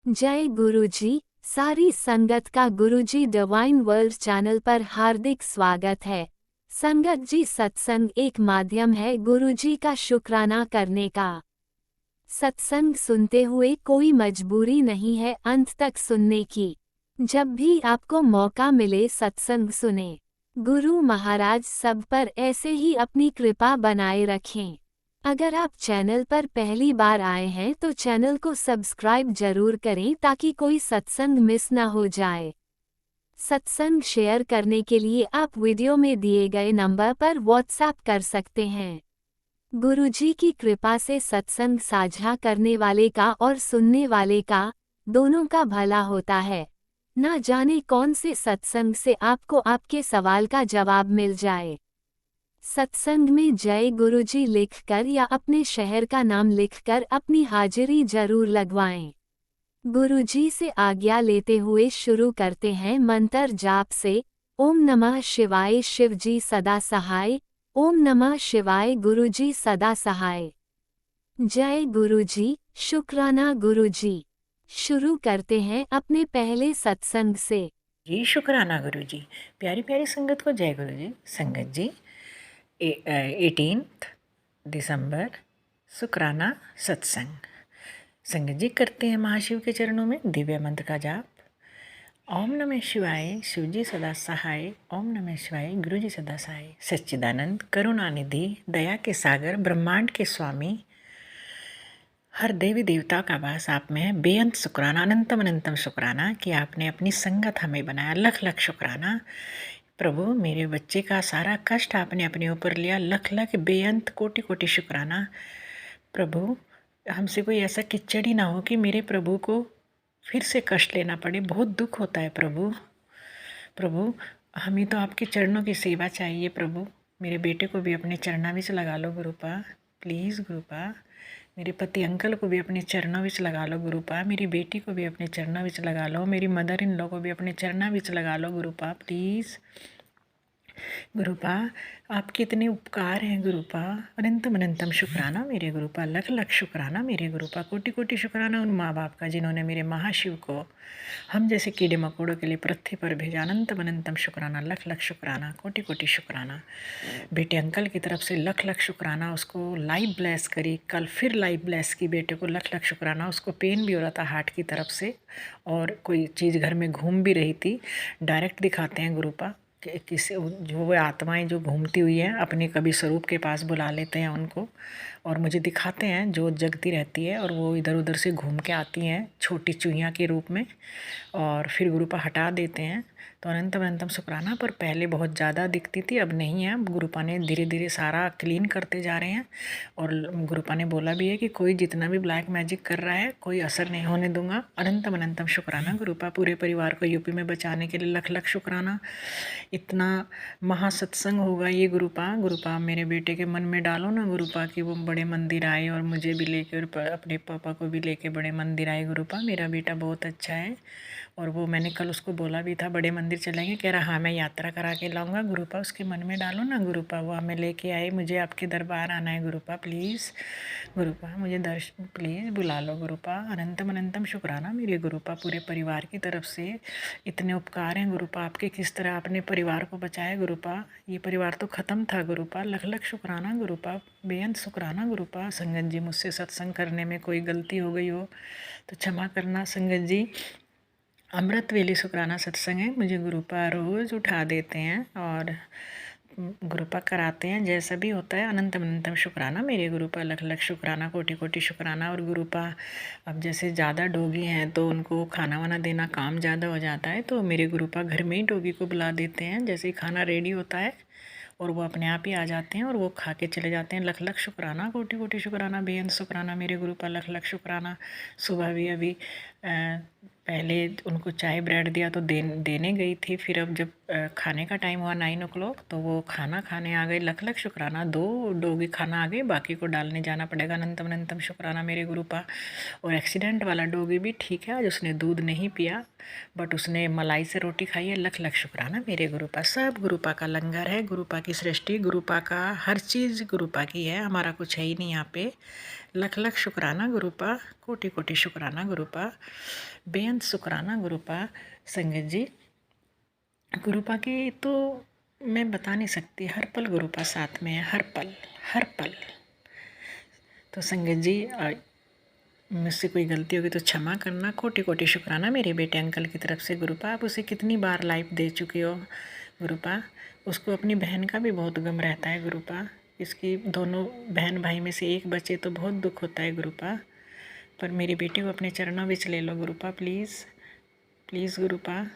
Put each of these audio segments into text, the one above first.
जय गुरुजी। सारी संगत का गुरुजी डिवाइन वर्ल्ड चैनल पर हार्दिक स्वागत है। संगत जी, सत्संग एक माध्यम है गुरुजी का शुक्राना करने का। सत्संग सुनते हुए कोई मजबूरी नहीं है अंत तक सुनने की। जब भी आपको मौका मिले सत्संग सुने। गुरु महाराज सब पर ऐसे ही अपनी कृपा बनाए रखें। अगर आप चैनल पर पहली बार आए हैं तो चैनल को सब्सक्राइब जरूर करें ताकि कोई सत्संग मिस न हो जाए। सत्संग शेयर करने के लिए आप वीडियो में दिए गए नंबर पर व्हाट्सएप कर सकते हैं। गुरुजी की कृपा से सत्संग साझा करने वाले का और सुनने वाले का, दोनों का भला होता है। ना जाने कौन से सत्संग से आपको आपके सवाल का जवाब मिल जाए। सत्संग में जय गुरुजी लिखकर या अपने शहर का नाम लिखकर अपनी हाजिरी जरूर लगवाएं। गुरुजी से आज्ञा लेते हुए शुरू करते हैं मंत्र जाप से। ओम नमः शिवाय शिवजी सदा सहाय। ओम नमः शिवाय गुरुजी सदा सहाय। जय गुरुजी, शुक्राना गुरुजी। शुरू करते हैं अपने पहले सत्संग से। जी शुक्राना गुरु जी। प्यारी प्यारी संगत को जय गुरु जी। संगत जी 18 दिसंबर शुक्राना सत्संग। संगत जी करते हैं महाशिव के चरणों में दिव्य मंत्र का जाप। ओम नमः शिवाय शिवजी सदा सहाय। ओम नमः शिवाय गुरु जी सदा सहाय। सच्चिदानंद करुणानिधि दया के सागर ब्रह्मांड के स्वामी हर देवी देवता का वास आप में है। बेअंत शुक्राना, अनंतम अनंतम शुक्राना कि आपने अपनी संगत हमें बनाया। लख लख शुक्राना प्रभु, मेरे बच्चे का सारा कष्ट आपने अपने ऊपर लिया। लख लख बेअंत कोटि कोटि शुक्राना प्रभु। हमसे कोई ऐसा किच्चड़ ही ना हो कि मेरे प्रभु को फिर से कष्ट लेना पड़े। बहुत दुख होता है प्रभु। प्रभु हमें तो आपके चरणों की सेवा चाहिए प्रभु। मेरे बेटे को भी अपने चरणों में लगा लो गुरुपा, प्लीज़ गुरुपा। मेरे पति अंकल को भी अपने चरणों में लगा लो गुरुपा। मेरी बेटी को भी अपने चरणों में लगा लो। मेरी मदर इन लॉ को भी अपने चरणों में लगा लो गुरुपा, प्लीज़ गुरुपा। आपके इतने उपकार हैं गुरुपा। अनंतम अनंतम शुक्राना मेरे गुरुपा। लख लख शुक्राना मेरे गुरुपा। कोटि कोटि शुक्राना उन माँ बाप का जिन्होंने मेरे महाशिव को हम जैसे कीड़े मकोड़ों के लिए पृथ्वी पर भेजा। अनंतम अनंतम शुक्राना, लख लख शुक्राना, कोटि कोटि शुक्राना। बेटे अंकल की तरफ से लख लख शुक्राना। उसको लाइव ब्लेस करी, कल फिर लाइव ब्लेस की बेटे को। लख लख शुक्राना। उसको पेन भी हो रहा था हार्ट की तरफ से और कोई चीज़ घर में घूम भी रही थी। डायरेक्ट दिखाते हैं गुरुपा किसी जो वो आत्माएं जो घूमती हुई हैं अपने कभी स्वरूप के पास बुला लेते हैं उनको और मुझे दिखाते हैं जो जगती रहती है और वो इधर उधर से घूम के आती हैं छोटी चुहिया के रूप में और फिर गुरुपा हटा देते हैं। तो अनंतम अनंतम शुक्राना। पर पहले बहुत ज़्यादा दिखती थी, अब नहीं है। गुरुपा ने धीरे धीरे सारा क्लीन करते जा रहे हैं और गुरुपा ने बोला भी है कि कोई जितना भी ब्लैक मैजिक कर रहा है कोई असर नहीं होने दूंगा। अनंतम अनंतम शुक्राना गुरुपा। पूरे परिवार को यूपी में बचाने के लिए लख लख शुक्राना। इतना महासत्संग होगा ये गुरुपा। गुरुपा मेरे बेटे के मन में डालो ना गुरुपा कि वो बड़े मंदिर आए और मुझे भी लेकर अपने पापा को भी लेके बड़े मंदिर आए गुरुपा। मेरा बेटा बहुत अच्छा है और वो मैंने कल उसको बोला भी था बड़े मंदिर चलेंगे, कह रहा हाँ मैं यात्रा करा के लाऊंगा गुरुपा। उसके मन में डालो ना गुरुपा, वो हमें लेके आए। मुझे आपके दरबार आना है गुरुपा, प्लीज़ गुरुपा मुझे दर्शन प्लीज़ बुला लो गुरुपा। अनंतम अनंतम शुक्राना मेरे गुरुपा। पूरे परिवार की तरफ से इतने उपकार हैं गुरुपा आपके। किस तरह आपने परिवार को बचाया गुरुपा। ये परिवार तो ख़त्म था गुरुपा। लख लख शुक्राना गुरुपा, बेअंत शुक्राना गुरुपा। संगत जी मुझसे सत्संग करने में कोई गलती हो गई हो तो क्षमा करना संगत जी। अमृत वेले शुक्राना सत्संग है। मुझे गुरुपा रोज़ उठा देते हैं और गुरुपा कराते हैं। जैसा भी होता है अनंतम अनंतम शुक्राना मेरे गुरुपा। लख लख शुक्राना, कोटि कोटि शुक्राना। और गुरुपा अब जैसे ज़्यादा डोगी हैं तो उनको खाना वाना देना काम ज़्यादा हो जाता है तो मेरे गुरुपा घर में ही डोगी को बुला देते हैं। जैसे ही खाना रेडी होता है और वो अपने आप ही आ जाते हैं और वो खा के चले जाते हैं। लख लख शुक्राना, कोटि कोटि शुक्राना, बेअंत शुक्राना मेरे गुरुपा। लख लख शुक्राना। सुबह भी अभी पहले उनको चाय ब्रेड दिया तो देने गई थी, फिर अब जब खाने का टाइम हुआ 9 o'clock तो वो खाना खाने आ गए। लख लख शुक्राना। 2 डोगी खाना आ गए, बाकी को डालने जाना पड़ेगा। अनंतम अनंतम शुक्राना मेरे गुरुपा। और एक्सीडेंट वाला डोगी भी ठीक है, आज उसने दूध नहीं पिया बट उसने मलाई से रोटी खाई है। लख लख शुक्राना मेरे गुरुपा। सब गुरुपा का लंगर है, गुरुपा की सृष्टि, गुरुपा का हर चीज़ गुरुपा की है। हमारा कुछ है ही नहीं यहाँ पे। लख लख शुक्राना गुरुपा, कोटि कोटि शुक्राना गुरुपा, बेअंत शुक्राना गुरुपा। संगत जी, गुरुपा की तो मैं बता नहीं सकती, हर पल गुरुपा साथ में है, हर पल हर पल। तो संगत जी, मुझसे कोई गलती होगी तो क्षमा करना। कोटि कोटि शुक्राना मेरे बेटे अंकल की तरफ से गुरुपा। आप उसे कितनी बार लाइफ दे चुके हो गुरुपा। उसको अपनी बहन का भी बहुत गम रहता है गुरुपा। इसकी दोनों बहन भाई में से एक बचे तो बहुत दुख होता है गुरुपा। पर मेरे बेटे को अपने चरणों में ले लो गुरुपा, प्लीज़ प्लीज़ गुरुपा।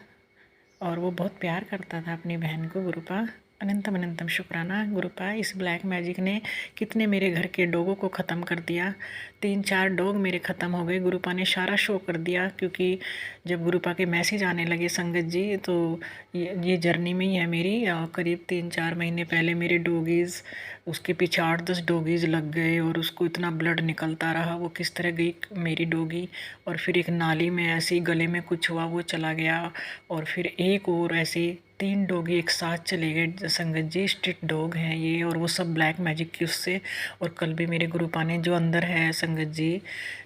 और वो बहुत प्यार करता था अपनी बहन को गुरुपा। अनंतम अनंतम शुक्राना गुरुपा। इस ब्लैक मैजिक ने कितने मेरे घर के डॉगों को ख़त्म कर दिया। 3-4 डॉग मेरे ख़त्म हो गए। गुरुपा ने सारा शो कर दिया, क्योंकि जब गुरुपा के मैसेज आने लगे संगत जी, तो ये जर्नी में ही है मेरी। करीब 3-4 महीने पहले मेरे डॉगीज़, उसके पीछे 8-10 डॉगीज़ लग गए और उसको इतना ब्लड निकलता रहा। वो किस तरह गई मेरी डॉगी, और फिर एक नाली में ऐसे ही गले में कुछ हुआ, वो चला गया। और फिर एक और ऐसे 3 डॉगी एक साथ चले गए संगत जी। स्ट्रीट डॉग हैं ये, और वो सब ब्लैक मैजिक की उससे। और कल भी मेरे गुरुपा ने, जो अंदर है संगत जी,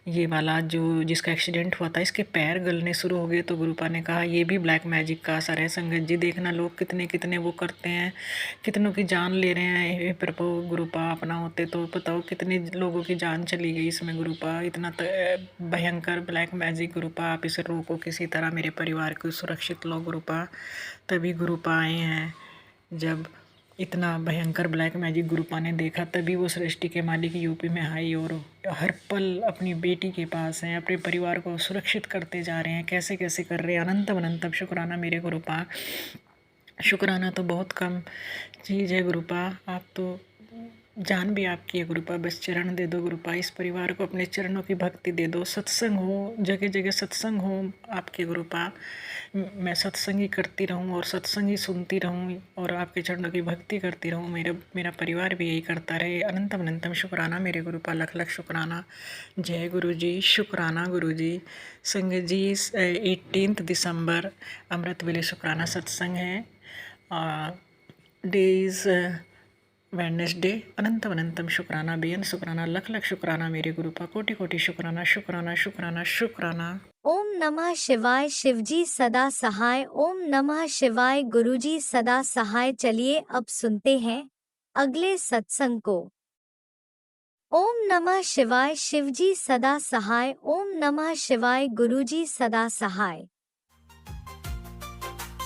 ये वाला जो जिसका एक्सीडेंट हुआ था, इसके पैर गलने शुरू हो गए। तो गुरुपा ने कहा ये भी ब्लैक मैजिक का असर है संगत जी। देखना लोग कितने कितने वो करते हैं, कितनों की जान ले रहे हैं। हे प्रभु गुरुपा, अपना होते तो बताओ कितने लोगों की जान चली गई इसमें गुरुपा। इतना भयंकर ब्लैक मैजिक गुरुपा, आप इसे रोको किसी तरह, मेरे परिवार को सुरक्षित लो गुरुपा। तभी गुरुपा आए हैं। जब इतना भयंकर ब्लैक मैजिक गुरुपा ने देखा, तभी वो सृष्टि के मालिक यूपी में आए और हर पल अपनी बेटी के पास हैं, अपने परिवार को सुरक्षित करते जा रहे हैं। कैसे कैसे कर रहे हैं। अनंतम अनंतम शुक्राना मेरे गुरुपा। शुक्राना तो बहुत कम चीज़ है गुरुपा, आप तो जान भी आपकी है गुरुपा। बस चरण दे दो गुरुपा, इस परिवार को अपने चरणों की भक्ति दे दो। सत्संग हो, जगह जगह सत्संग हो आपके गुरुपा। मैं सत्संग ही करती रहूं और सत्संग ही सुनती रहूं और आपके चरणों की भक्ति करती रहूं। मेरा परिवार भी यही करता रहे। अनंतम अनंतम शुक्राना मेरे गुरुपा, लख लख शुक्राना। जय गुरु जी, शुक्राना गुरु जी। संगत जी, 18 दिसंबर अमृत वेले शुक्राना सत्संग है। Days Wednesday. अनंतम अनंतम शुक्राना, बेअंत शुक्राना, लख लख शुक्राना मेरे गुरुपा। कोटि कोटि शुक्राना शुक्राना शुक्राना शुक्राना। ओम नमः शिवाय। शिवजी सदा सहाय। ओम नमः शिवाय। गुरुजी सदा सहाय। चलिए अब सुनते हैं अगले सत्संग को। ओम नमः शिवाय। शिवजी सदा सहाय। ओम नमः शिवाय। गुरुजी सदा सहाय।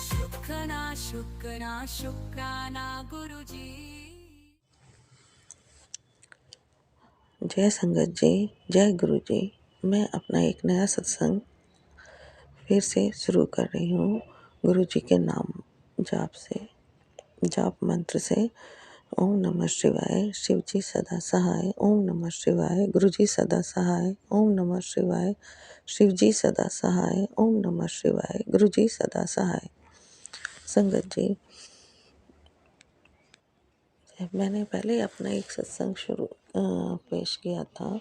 शुक्राना शुक्राना शुक्राना गुरुजी। जय संगत जी, जय गुरु जी। मैं अपना एक नया सत्संग फिर से शुरू कर रही हूँ गुरु जी के नाम जाप मंत्र से। ओम नमः शिवाय। शिव जी सदा सहाय। ओम नमः शिवाय। गुरु जी सदा सहाय। ओम नमः शिवाय। शिव जी सदा सहाय। ओम नमः शिवाय। गुरु जी सदा सहाय। संगत जी, मैंने पहले अपना एक सत्संग पेश किया था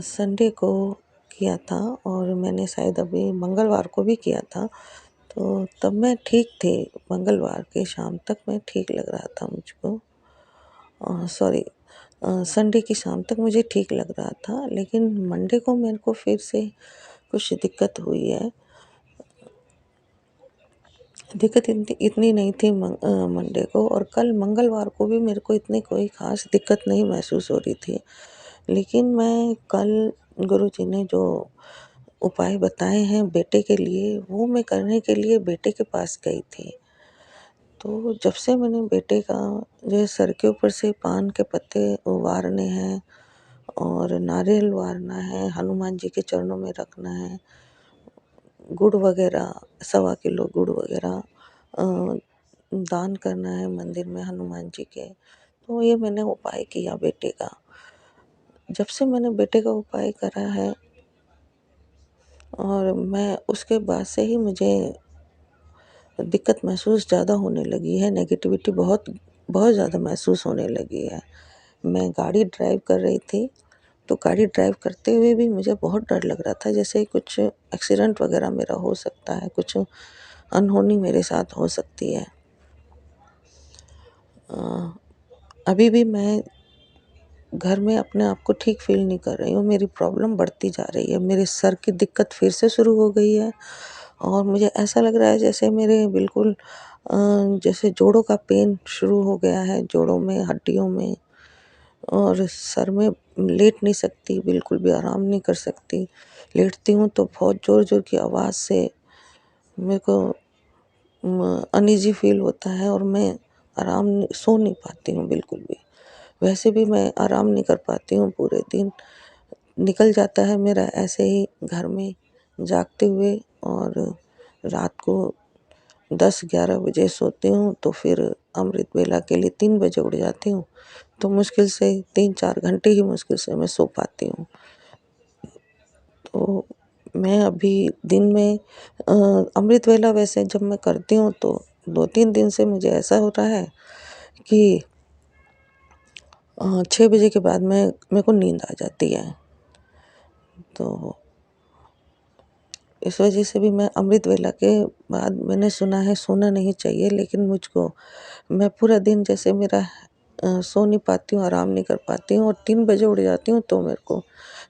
संडे को किया था, और मैंने शायद अभी मंगलवार को भी किया था। तो तब मैं ठीक थी, मंगलवार के शाम तक मैं ठीक लग रहा था मुझको। संडे की शाम तक मुझे ठीक लग रहा था, लेकिन मंडे को मेरे को फिर से कुछ दिक्कत हुई है। दिक्कत इतनी नहीं थी मंडे को, और कल मंगलवार को भी मेरे को इतनी कोई ख़ास दिक्कत नहीं महसूस हो रही थी। लेकिन मैं कल गुरु जी ने जो उपाय बताए हैं बेटे के लिए, वो मैं करने के लिए बेटे के पास गई थी। तो जब से मैंने बेटे का जो सर के ऊपर से पान के पत्ते वारने हैं और नारियल वारना है, हनुमान जी के चरणों में रखना है, गुड़ वगैरह 1.25 किलो गुड़ वगैरह दान करना है मंदिर में हनुमान जी के। तो ये मैंने उपाय किया बेटे का। जब से मैंने बेटे का उपाय करा है, और मैं उसके बाद से ही मुझे दिक्कत महसूस ज़्यादा होने लगी है। नेगेटिविटी बहुत बहुत ज़्यादा महसूस होने लगी है। मैं गाड़ी ड्राइव कर रही थी, तो गाड़ी ड्राइव करते हुए भी मुझे बहुत डर लग रहा था, जैसे कुछ एक्सीडेंट वगैरह मेरा हो सकता है, कुछ अनहोनी मेरे साथ हो सकती है। अभी भी मैं घर में अपने आप को ठीक फ़ील नहीं कर रही हूँ, मेरी प्रॉब्लम बढ़ती जा रही है, मेरे सर की दिक्कत फिर से शुरू हो गई है और मुझे ऐसा लग रहा है जैसे मेरे बिल्कुल जैसे जोड़ों का पेन शुरू हो गया है, जोड़ों में, हड्डियों में और सर में लेट नहीं सकती, बिल्कुल भी आराम नहीं कर सकती। लेटती हूँ तो बहुत ज़ोर-ज़ोर की आवाज़ से मेरे को अनईज़ी फ़ील होता है और मैं सो नहीं पाती हूँ बिल्कुल भी। वैसे भी मैं आराम नहीं कर पाती हूँ, पूरे दिन निकल जाता है मेरा ऐसे ही घर में जागते हुए और रात को 10-11 बजे सोती हूँ तो फिर अमृत वेला के लिए 3 बजे उठ जाती हूँ। तो मुश्किल से 3-4 घंटे ही मुश्किल से मैं सो पाती हूँ। तो मैं अभी दिन में अमृत वेला वैसे जब मैं करती हूँ तो 2-3 दिन से मुझे ऐसा हो रहा है कि 6 बजे के बाद मेरे को नींद आ जाती है। तो इस वजह से भी मैं अमृत वेला के बाद मैंने सुना है सोना नहीं चाहिए, लेकिन मैं पूरा दिन जैसे मेरा सो नहीं पाती हूँ, आराम नहीं कर पाती हूँ और 3 बजे उठ जाती हूँ तो मेरे को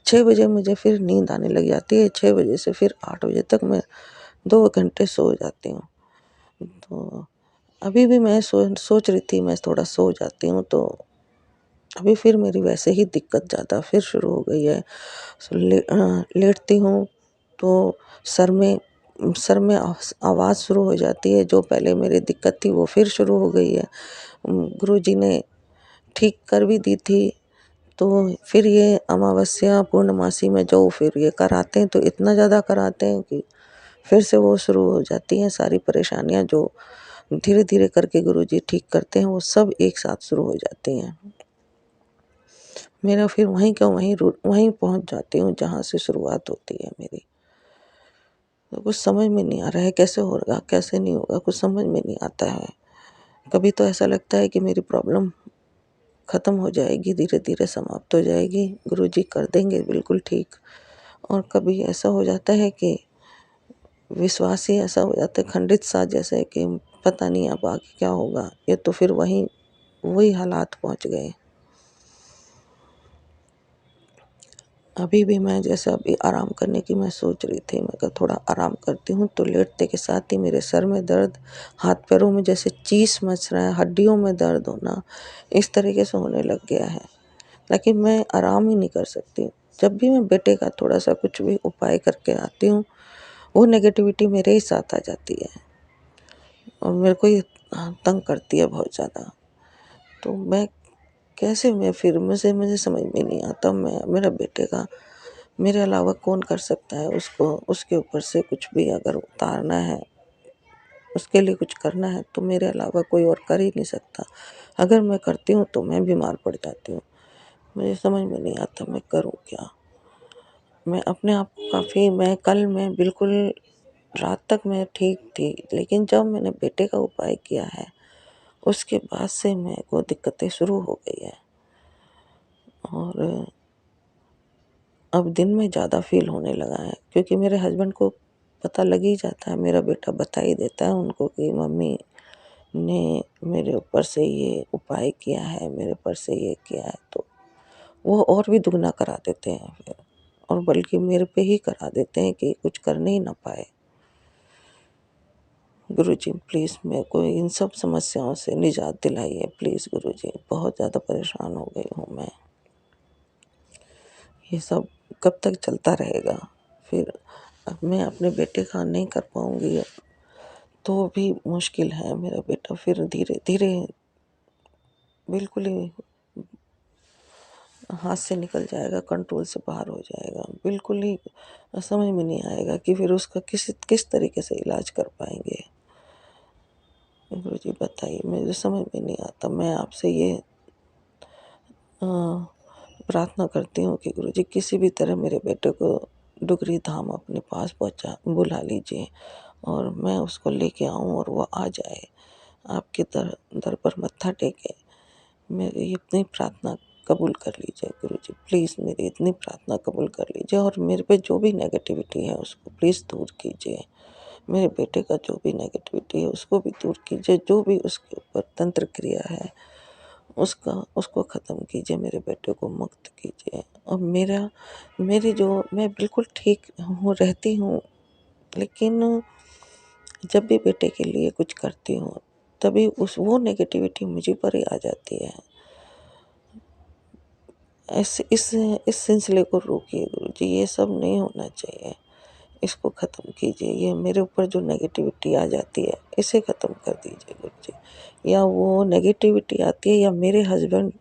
6 बजे मुझे फिर नींद आने लग जाती है। 6 बजे से फिर 8 बजे तक मैं 2 घंटे सो जाती हूँ। तो अभी भी मैं सोच रही थी मैं थोड़ा सो जाती हूँ तो अभी फिर मेरी वैसे ही दिक्कत ज़्यादा फिर शुरू हो गई है। लेटती हूँ तो सर में आवाज़ शुरू हो जाती है, जो पहले मेरी दिक्कत थी वो फिर शुरू हो गई है। गुरुजी ने ठीक कर भी दी थी, तो फिर ये अमावस्या, पूर्णमासी में जो फिर ये कराते हैं तो इतना ज़्यादा कराते हैं कि फिर से वो शुरू हो जाती हैं सारी परेशानियाँ जो धीरे-धीरे करके गुरुजी ठीक करते हैं, वो सब एक साथ शुरू हो जाती हैं। मेरा फिर वहीं पहुँच जाती हूँ जहाँ से शुरुआत होती है मेरी। तो कुछ समझ में नहीं आ रहा है कैसे होगा, कैसे नहीं होगा, कुछ समझ में नहीं आता है। कभी तो ऐसा लगता है कि मेरी प्रॉब्लम ख़त्म हो जाएगी, धीरे-धीरे समाप्त हो जाएगी, गुरुजी कर देंगे बिल्कुल ठीक। और कभी ऐसा हो जाता है कि विश्वास ही ऐसा हो जाता है खंडित सा, जैसे कि पता नहीं अब आगे क्या होगा। ये तो फिर वही हालात पहुँच गए। अभी भी मैं जैसे अभी आराम करने की मैं सोच रही थी, मैं कहा थोड़ा आराम करती हूँ तो लेटते के साथ ही मेरे सर में दर्द, हाथ पैरों में जैसे चीस मच रहा है, हड्डियों में दर्द होना, इस तरीके से होने लग गया है। लेकिन मैं आराम ही नहीं कर सकती। जब भी मैं बेटे का थोड़ा-सा कुछ भी उपाय करके आती हूँ, वो नेगेटिविटी मेरे ही साथ आ जाती है और मेरे को ये तंग करती है बहुत ज़्यादा। तो मैं फिर मुझे समझ में नहीं आता, मैं मेरा बेटे का मेरे अलावा कौन कर सकता है उसको, उसके ऊपर से कुछ भी अगर उतारना है, उसके लिए कुछ करना है तो मेरे अलावा कोई और कर ही नहीं सकता। अगर मैं करती हूँ तो मैं बीमार पड़ जाती हूँ। मुझे समझ में नहीं आता मैं करूँ क्या? मैं अपने आप को मैं बिल्कुल रात तक मैं ठीक थी, लेकिन जब मैंने बेटे का उपाय किया है, उसके बाद से मेरे को दिक्कतें शुरू हो गई है और अब दिन में ज़्यादा फ़ील होने लगा है, क्योंकि मेरे हस्बैंड को पता लग ही जाता है, मेरा बेटा बता ही देता है उनको कि मम्मी ने मेरे ऊपर से ये उपाय किया है, मेरे ऊपर से ये किया है, तो वो और भी दुगना करा देते हैं फिर और बल्कि मेरे पे ही करा देते हैं कि कुछ करने ही ना पाए। गुरुजी प्लीज़ मेरे को इन सब समस्याओं से निजात दिलाइए प्लीज़ गुरुजी, बहुत ज़्यादा परेशान हो गई हूँ मैं। ये सब कब तक चलता रहेगा? फिर अब मैं अपने बेटे का नहीं कर पाऊँगी तो भी मुश्किल है, मेरा बेटा फिर धीरे-धीरे बिल्कुल ही हाथ से निकल जाएगा, कंट्रोल से बाहर हो जाएगा। बिल्कुल ही समझ में नहीं आएगा कि फिर उसका किस तरीके से इलाज कर पाएँगे। गुरुजी बताइए, मुझे समझ में नहीं आता। मैं आपसे ये अ, प्रार्थना करती हूँ कि गुरुजी किसी भी तरह मेरे बेटे को डुगरी धाम अपने पास बुला लीजिए और मैं उसको लेके आऊँ और वो आ जाए। आपके दर दर पर मत्था टेके। मेरी इतनी प्रार्थना कबूल कर लीजिए गुरुजी, प्लीज़ मेरी इतनी प्रार्थना कबूल कर लीजिए और मेरे पे जो भी नेगेटिविटी है उसको प्लीज़ दूर कीजिए। मेरे बेटे का जो भी नेगेटिविटी है उसको भी दूर कीजिए, जो भी उसके ऊपर तंत्र क्रिया है उसको ख़त्म कीजिए, मेरे बेटे को मुक्त कीजिए। और मेरी जो मैं बिल्कुल ठीक हूँ, रहती हूँ, लेकिन जब भी बेटे के लिए कुछ करती हूँ, तभी वो नेगेटिविटी मुझे पर ही आ जाती है। इस सिलसिले को रोकिए गुरुजी, ये सब नहीं होना चाहिए। इसको ख़त्म कीजिए, ये मेरे ऊपर जो नेगेटिविटी आ जाती है, इसे ख़त्म कर दीजिए गुरुजी। या वो नेगेटिविटी आती है या मेरे हस्बैंड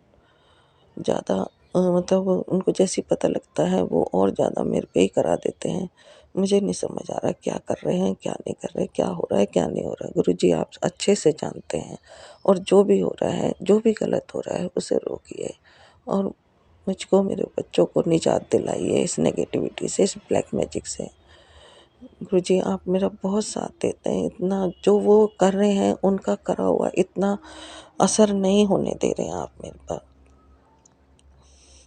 ज़्यादा मतलब उनको जैसे ही पता लगता है वो और ज़्यादा मेरे पे ही करा देते हैं। मुझे नहीं समझ आ रहा क्या कर रहे हैं, क्या नहीं कर रहे, क्या हो रहा है, क्या नहीं हो रहा है। गुरुजी आप अच्छे से जानते हैं, और जो भी हो रहा है, जो भी गलत हो रहा है उसे रोकिए, और मुझको, मेरे बच्चों को निजात दिलाइए इस नेगेटिविटी से, इस ब्लैक मैजिक से। गुरुजी आप मेरा बहुत साथ देते हैं, इतना जो वो कर रहे हैं उनका करा हुआ इतना असर नहीं होने दे रहे हैं आप मेरे पर।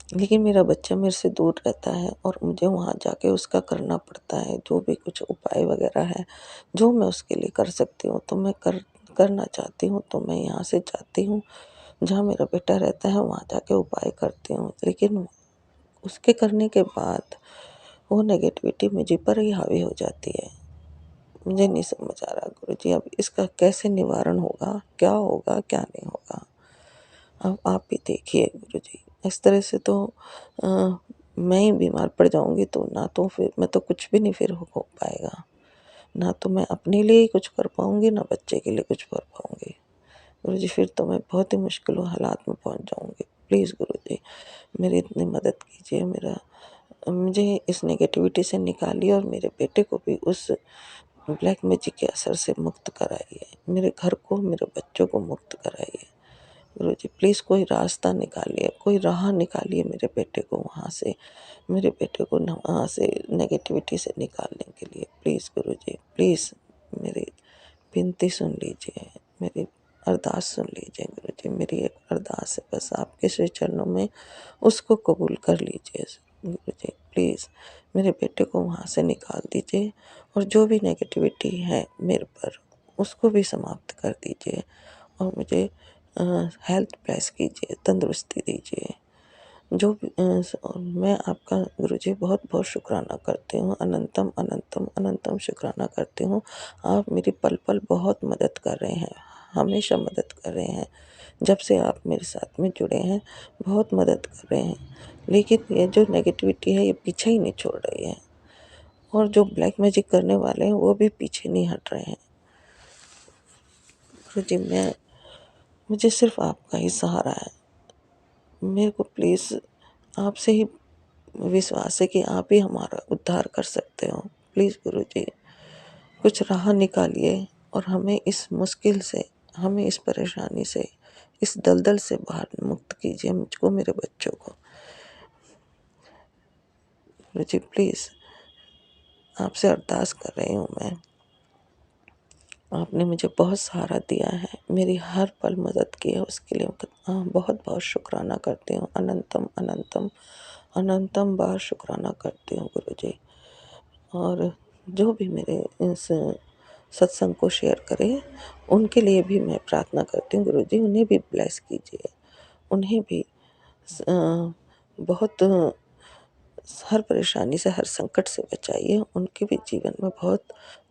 लेकिन मेरा बच्चा मेरे से दूर रहता है और मुझे वहाँ जाके उसका करना पड़ता है, जो भी कुछ उपाय वगैरह है, जो मैं उसके लिए कर सकती हूँ तो मैं करना चाहती हूँ, तो मैं यहाँ से जाती हूँ, जहाँ मेरा बेटा रहता है वहाँ जाके उपाय करती हूँ। लेकिन उसके करने के बाद वो नेगेटिविटी मुझ पर ही हावी हो जाती है। मुझे नहीं समझ आ रहा गुरुजी, अब इसका कैसे निवारण होगा, क्या होगा, क्या नहीं होगा? अब आप भी देखिए गुरुजी, इस तरह से तो मैं ही बीमार पड़ जाऊँगी, तो ना तो फिर मैं तो कुछ भी नहीं फिर हो पाएगा। ना तो मैं अपने लिए ही कुछ कर पाऊँगी, ना बच्चे के लिए कुछ कर पाऊँगी। गुरुजी फिर तो मैं बहुत ही मुश्किल हालात में पहुँच जाऊँगी। प्लीज़ गुरुजी मेरी इतनी मदद कीजिए, मुझे इस नेगेटिविटी से निकालिए और मेरे बेटे को भी उस ब्लैक मैजिक के असर से मुक्त कराइए। मेरे घर को, मेरे बच्चों को मुक्त कराइए। गुरुजी प्लीज़ कोई रास्ता निकालिए, कोई राह निकालिए मेरे बेटे को वहाँ से, मेरे बेटे को वहाँ से नेगेटिविटी से निकालने के लिए। प्लीज़ गुरुजी, प्लीज़ मेरी विनती सुन लीजिए, मेरी अरदास सुन लीजिए गुरुजी। मेरी एक अरदास है बस आपके श्री चरणों में, उसको कबूल कर लीजिए गुरुजी। प्लीज़ मेरे बेटे को वहाँ से निकाल दीजिए, और जो भी नेगेटिविटी है मेरे पर उसको भी समाप्त कर दीजिए, और मुझे हेल्थ ब्लेस कीजिए, तंदुरुस्ती दीजिए। जो भी मैं आपका गुरुजी बहुत बहुत शुक्राना करती हूँ, अनंतम अनंतम अनंतम शुक्राना करती हूँ। आप मेरी पल पल बहुत मदद कर रहे हैं, हमेशा मदद कर रहे हैं। जब से आप मेरे साथ में जुड़े हैं बहुत मदद कर रहे हैं, लेकिन ये जो नेगेटिविटी है ये पीछे ही नहीं छोड़ रही है, और जो ब्लैक मैजिक करने वाले हैं वो भी पीछे नहीं हट रहे हैं। गुरुजी मुझे सिर्फ आपका ही सहारा है। मेरे को प्लीज़ आपसे ही विश्वास है कि आप ही हमारा उद्धार कर सकते हो। प्लीज़ गुरुजी कुछ राह निकालिए, और हमें इस मुश्किल से, हमें इस परेशानी से, इस दलदल से बाहर मुक्त कीजिए, मुझको, मेरे बच्चों को। गुरुजी प्लीज़ आपसे अरदास कर रही हूँ मैं। आपने मुझे बहुत सहारा दिया है, मेरी हर पल मदद की है, उसके लिए बहुत बहुत शुक्राना करती हूँ। अनंतम अनंतम अनंतम बार शुक्राना करती हूँ गुरुजी। और जो भी मेरे इस सत्संग को शेयर करे उनके लिए भी मैं प्रार्थना करती हूँ गुरुजी, उन्हें भी ब्लेस कीजिए, उन्हें भी बहुत हर परेशानी से, हर संकट से बचाइए, उनके भी जीवन में बहुत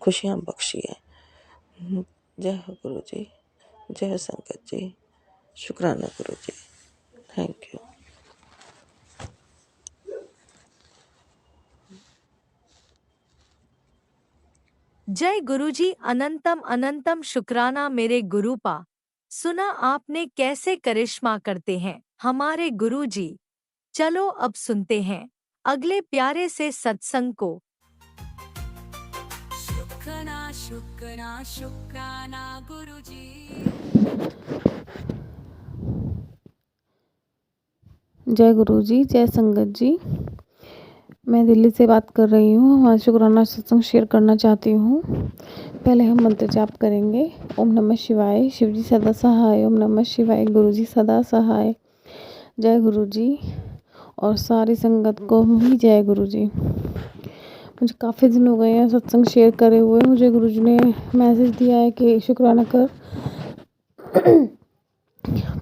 खुशियाँ बख्शिए। जय हो गुरुजी, जय हो संगत जी, शुक्राना गुरुजी, थैंक यू। जय गुरुजी, अनंतम अनंतम शुक्राना मेरे गुरुपा। सुना आपने कैसे करिश्मा करते हैं हमारे गुरुजी। चलो अब सुनते हैं अगले प्यारे से सत्संग को। शुक्राना शुक्राना शुक्राना गुरुजी। जय गुरु जी, जय संगत जी। मैं दिल्ली से बात कर रही हूँ। आज शुक्राना सत्संग शेयर करना चाहती हूँ। पहले हम मंत्र जाप करेंगे। ओम नमः शिवाय, शिव जी सदा सहाय। ओम नमः शिवाय, गुरु जी सदा सहाय। जय गुरु जी और सारी संगत को भी जय गुरु जी। मुझे काफ़ी दिन हो गए हैं सत्संग शेयर करे हुए। मुझे गुरु जी ने मैसेज दिया है कि शुक्राना कर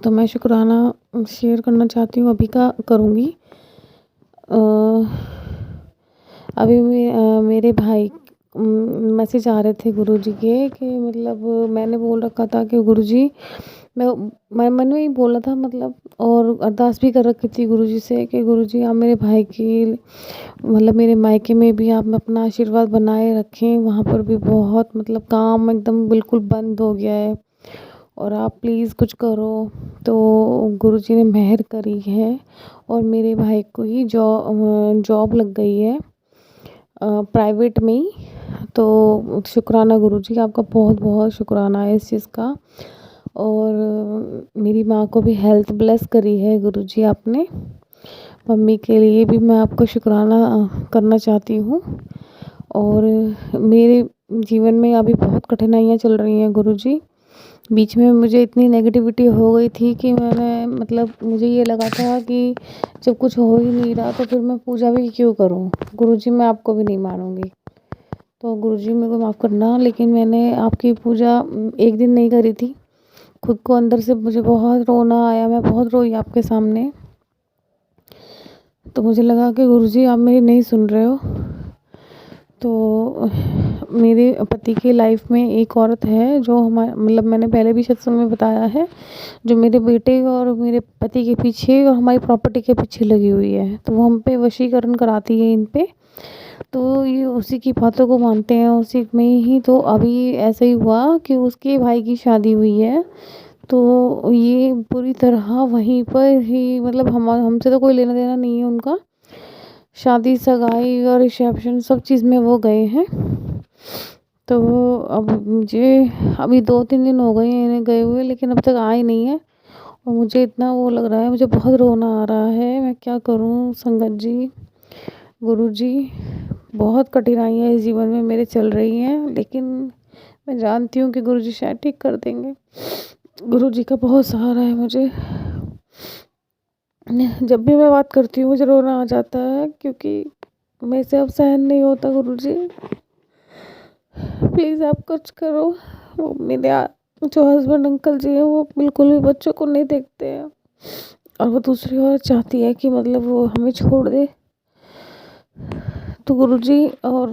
तो मैं शुक्राना शेयर करना चाहती हूँ, अभी का करूँगी। अभी मेरे भाई मैसेज आ रहे थे गुरुजी के कि मतलब मैंने बोल रखा था कि गुरुजी मैं मन में ही बोला था मतलब, और अरदास भी कर रखी थी गुरुजी से कि गुरुजी आप मेरे भाई की मतलब मेरे मायके में भी आप अपना आशीर्वाद बनाए रखें, वहाँ पर भी बहुत मतलब काम एकदम बिल्कुल बंद हो गया है और आप प्लीज़ कुछ करो। तो गुरुजी ने मेहर करी है और मेरे भाई को ही जॉब लग गई है प्राइवेट में ही। तो शुक्राना गुरुजी, आपका बहुत बहुत शुक्राना है इस चीज़ का। और मेरी माँ को भी हेल्थ ब्लेस करी है गुरुजी आपने। मम्मी के लिए भी मैं आपको शुक्राना करना चाहती हूँ। और मेरे जीवन में अभी बहुत कठिनाइयाँ चल रही हैं गुरुजी। बीच में मुझे इतनी नेगेटिविटी हो गई थी कि मैंने मतलब मुझे ये लगा था कि जब कुछ हो ही नहीं रहा तो फिर मैं पूजा भी क्यों करूं। गुरुजी मैं आपको भी नहीं मानूंगी, तो गुरुजी मेरे को माफ़ करना, लेकिन मैंने आपकी पूजा एक दिन नहीं करी थी। खुद को अंदर से मुझे बहुत रोना आया, मैं बहुत रोई आपके सामने। तो मुझे लगा कि गुरुजी आप मेरी नहीं सुन रहे हो। तो मेरे पति की लाइफ में एक औरत है जो हमारे मतलब मैंने पहले भी सत्संग में बताया है, जो मेरे बेटे और मेरे पति के पीछे और हमारी प्रॉपर्टी के पीछे लगी हुई है। तो वो हम पे वशीकरण कराती है इन पे। तो ये उसी की बातों को मानते हैं, उसी में ही। तो अभी ऐसा ही हुआ कि उसके भाई की शादी हुई है, तो ये पूरी तरह वहीं पर ही मतलब हमसे तो कोई लेना देना नहीं है उनका। शादी सगाई और रिसेप्शन सब चीज़ में वो गए हैं। तो अब मुझे अभी 2-3 दिन हो गए हैं इन्हें गए हुए, लेकिन अब तक आए नहीं है। और मुझे इतना वो लग रहा है, मुझे बहुत रोना आ रहा है। मैं क्या करूं संगत जी, गुरु जी। बहुत कठिनाइयाँ इस जीवन में मेरे चल रही हैं, लेकिन मैं जानती हूँ कि गुरु जी शायद ठीक कर देंगे। गुरु जी का बहुत सहारा है मुझे। जब भी मैं बात करती हूँ मुझे रोना आ जाता है, क्योंकि मेरे से अब सहन नहीं होता। गुरु जी प्लीज़ आप कुछ करो। वो मेरे जो हस्बैंड अंकल जी हैं वो बिल्कुल भी बच्चों को नहीं देखते हैं, और वो दूसरी औरत चाहती है कि मतलब वो हमें छोड़ दे। तो गुरु जी और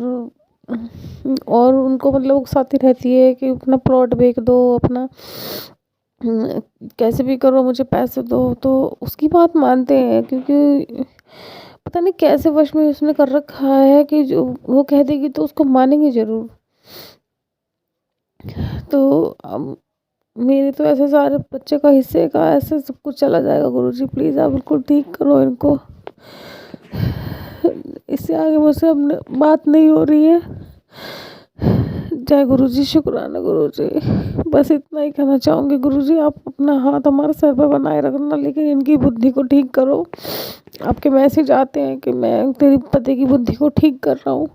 उनको मतलब उकसाती रहती है कि अपना प्लॉट बेच दो, अपना कैसे भी करो मुझे पैसे दो। तो उसकी बात मानते हैं, क्योंकि पता नहीं कैसे वश में उसने कर रखा है कि जो वो कह देगी तो उसको मानेंगे ज़रूर। तो अब मेरे तो ऐसे सारे बच्चे का हिस्से का ऐसे सब कुछ चला जाएगा। गुरुजी प्लीज़ आप बिल्कुल ठीक करो इनको। इससे आगे मुझसे अब बात नहीं हो रही है। जय गुरुजी, शुक्राना गुरुजी। बस इतना ही कहना चाहूँगी गुरुजी, आप अपना हाथ हमारे सर पर बनाए रखना, लेकिन इनकी बुद्धि को ठीक करो। आपके मैसेज आते हैं कि मैं तेरी पति की बुद्धि को ठीक कर रहा हूँ।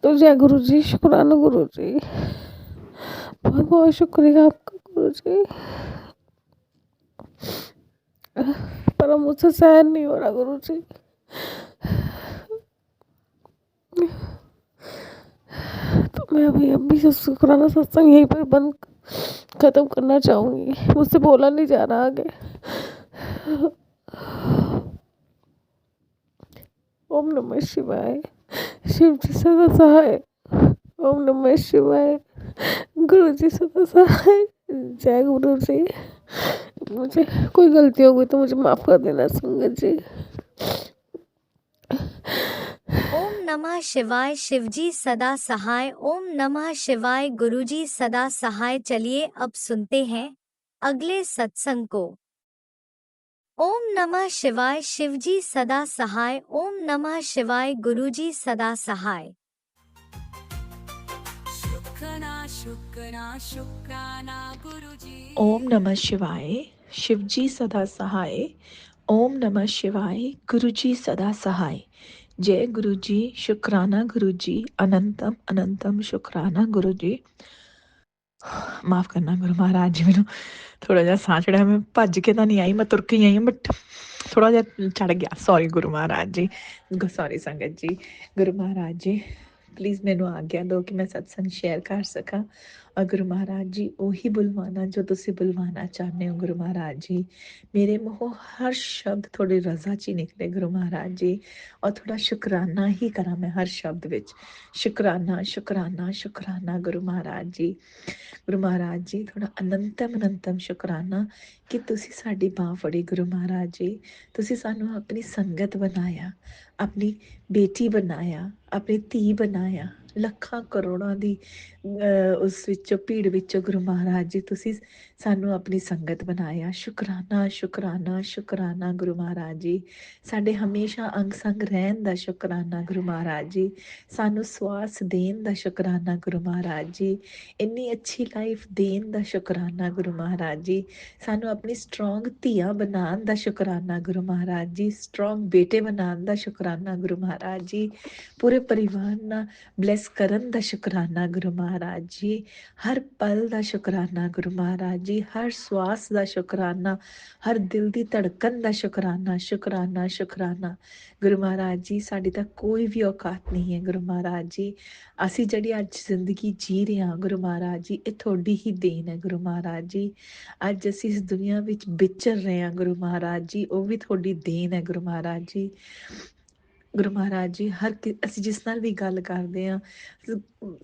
तो जय गुरुजी, शुक्राना गुरुजी, बहुत बहुत शुक्रिया आपका गुरुजी। पर अब मुझसे सहन नहीं हो रहा गुरुजी। तो मैं अभी शुक्राना सत्संग यहीं पर बंद ख़त्म करना चाहूँगी, मुझसे बोला नहीं जा रहा आगे। ओम नमः शिवाय। शिव जी सदा सहाय। ओम नमः शिवाय। गुरु जी सदा सहाय। जय गुरु जी। मुझे कोई गलती हो गई तो मुझे माफ़ कर देना संगत जी। ओम नमः शिवाय। शिवजी सदा सहाय। ओम नमः शिवाय। गुरुजी सदा सहाय। चलिए अब सुनते हैं अगले सत्संग को। ओम नमः शिवाय। शिवजी सदा सहाय। ओम नमः शिवाय। गुरुजी सदा सहाय। शुक्राना शुक्राना शुक्राना गुरुजी। ओम नमः शिवाय। शिवजी सदा सहाय। ओम नमः शिवाय। गुरुजी सदा सहाय। जय गुरुजी, शुक्राना गुरुजी, अनंतम अनंतम शुक्राना गुरुजी। माफ़ करना गुरु महाराज जी, मैनू थोड़ा जिहा साह चढ़िया। मैं भज के तो नहीं आई, मैं तुर के ही आई हूँ, बट थोड़ा जिहा चढ़ गया। सॉरी गुरु महाराज जी, सॉरी संगत जी। गुरु महाराज जी प्लीज़ मैनू आज्ञा दो कि मैं सत्संग शेयर कर सकां। ਗੁਰੂ ਮਹਾਰਾਜ ਜੀ ਉਹੀ ਬੁਲਵਾਣਾ ਜੋ ਤੁਸੀਂ ਬੁਲਵਾਣਾ ਚਾਹੁੰਦੇ ਹੋ ਗੁਰੂ ਮਹਾਰਾਜ ਜੀ। ਮੇਰੇ ਮੂੰਹੋਂ ਹਰ ਸ਼ਬਦ ਤੁਹਾਡੀ ਰਜ਼ਾ 'ਚ ਹੀ ਨਿਕਲੇ ਗੁਰੂ ਮਹਾਰਾਜ ਜੀ, ਔਰ ਤੁਹਾਡਾ ਸ਼ੁਕਰਾਨਾ ਹੀ ਕਰਾਂ ਮੈਂ ਹਰ ਸ਼ਬਦ ਵਿੱਚ। ਸ਼ੁਕਰਾਨਾ ਸ਼ੁਕਰਾਨਾ ਸ਼ੁਕਰਾਨਾ ਗੁਰੂ ਮਹਾਰਾਜ ਜੀ। ਗੁਰੂ ਮਹਾਰਾਜ ਜੀ ਤੁਹਾਡਾ ਅਨੰਤਮ ਅਨੰਤਮ ਸ਼ੁਕਰਾਨਾ ਕਿ ਤੁਸੀਂ ਸਾਡੀ ਬਾਂਹ ਫੜੀ ਗੁਰੂ ਮਹਾਰਾਜ ਜੀ। ਤੁਸੀਂ ਸਾਨੂੰ ਆਪਣੀ ਸੰਗਤ ਬਣਾਇਆ, ਆਪਣੀ ਬੇਟੀ ਬਣਾਇਆ, ਆਪਣੀ ਧੀ ਬਣਾਇਆ। ਲੱਖਾਂ ਕਰੋੜਾਂ ਦੀ ਉਸ ਵਿੱਚੋਂ ਭੀੜ ਵਿੱਚੋਂ ਗੁਰੂ ਮਹਾਰਾਜ ਜੀ ਤੁਸੀਂ ਸਾਨੂੰ ਆਪਣੀ ਸੰਗਤ ਬਣਾਇਆ। ਸ਼ੁਕਰਾਨਾ ਸ਼ੁਕਰਾਨਾ ਸ਼ੁਕਰਾਨਾ ਗੁਰੂ ਮਹਾਰਾਜ ਜੀ। ਸਾਡੇ ਹਮੇਸ਼ਾ ਅੰਗ ਸੰਗ ਰਹਿਣ ਦਾ ਸ਼ੁਕਰਾਨਾ ਗੁਰੂ ਮਹਾਰਾਜ ਜੀ। ਸਾਨੂੰ ਸਵਾਸ ਦੇਣ ਦਾ ਸ਼ੁਕਰਾਨਾ ਗੁਰੂ ਮਹਾਰਾਜ ਜੀ। ਇੰਨੀ ਅੱਛੀ ਲਾਈਫ ਦੇਣ ਦਾ ਸ਼ੁਕਰਾਨਾ ਗੁਰੂ ਮਹਾਰਾਜ ਜੀ। ਸਾਨੂੰ ਆਪਣੀ ਸਟਰੋਂਗ ਧੀਆਂ ਬਣਾਉਣ ਦਾ ਸ਼ੁਕਰਾਨਾ ਗੁਰੂ ਮਹਾਰਾਜ ਜੀ। ਸਟਰੋਂਗ ਬੇਟੇ ਬਣਾਉਣ ਦਾ ਸ਼ੁਕਰਾਨਾ ਗੁਰੂ ਮਹਾਰਾਜ ਜੀ। ਪੂਰੇ ਪਰਿਵਾਰ ਨਾਲ ਬਲੈਸ ਕਰਨ ਦਾ ਸ਼ੁਕਰਾਨਾ ਗੁਰੂ ਮਹਾਰਾਜ ਜੀ। ਹਰ ਪਲ ਦਾ ਸ਼ੁਕਰਾਨਾ ਗੁਰੂ ਮਹਾਰਾਜ ਜੀ। ਹਰ ਸਵਾਸ ਦਾ ਸ਼ੁਕਰਾਨਾ, ਹਰ ਦਿਲ ਦੀ ਧੜਕਣ ਦਾ ਸ਼ੁਕਰਾਨਾ ਸ਼ੁਕਰਾਨਾ ਸ਼ੁਕਰਾਨਾ ਗੁਰੂ ਮਹਾਰਾਜ ਜੀ। ਸਾਡੀ ਤਾਂ ਕੋਈ ਵੀ ਔਕਾਤ ਨਹੀਂ ਹੈ ਗੁਰੂ ਮਹਾਰਾਜ ਜੀ। ਅਸੀਂ ਜਿਹੜੀ ਅੱਜ ਜ਼ਿੰਦਗੀ ਜੀ ਰਹੇ ਹਾਂ ਗੁਰੂ ਮਹਾਰਾਜ ਜੀ, ਇਹ ਤੁਹਾਡੀ ਹੀ ਦੇਣ ਹੈ ਗੁਰੂ ਮਹਾਰਾਜ ਜੀ। ਅੱਜ ਅਸੀਂ ਇਸ ਦੁਨੀਆ ਵਿੱਚ ਵਿਚਰ ਰਹੇ ਹਾਂ ਗੁਰੂ ਮਹਾਰਾਜ ਜੀ, ਉਹ ਵੀ ਤੁਹਾਡੀ ਦੇਣ ਹੈ ਗੁਰੂ ਮਹਾਰਾਜ ਜੀ। ਗੁਰੂ ਮਹਾਰਾਜ ਜੀ ਅਸੀਂ ਜਿਸ ਨਾਲ ਵੀ ਗੱਲ ਕਰਦੇ ਹਾਂ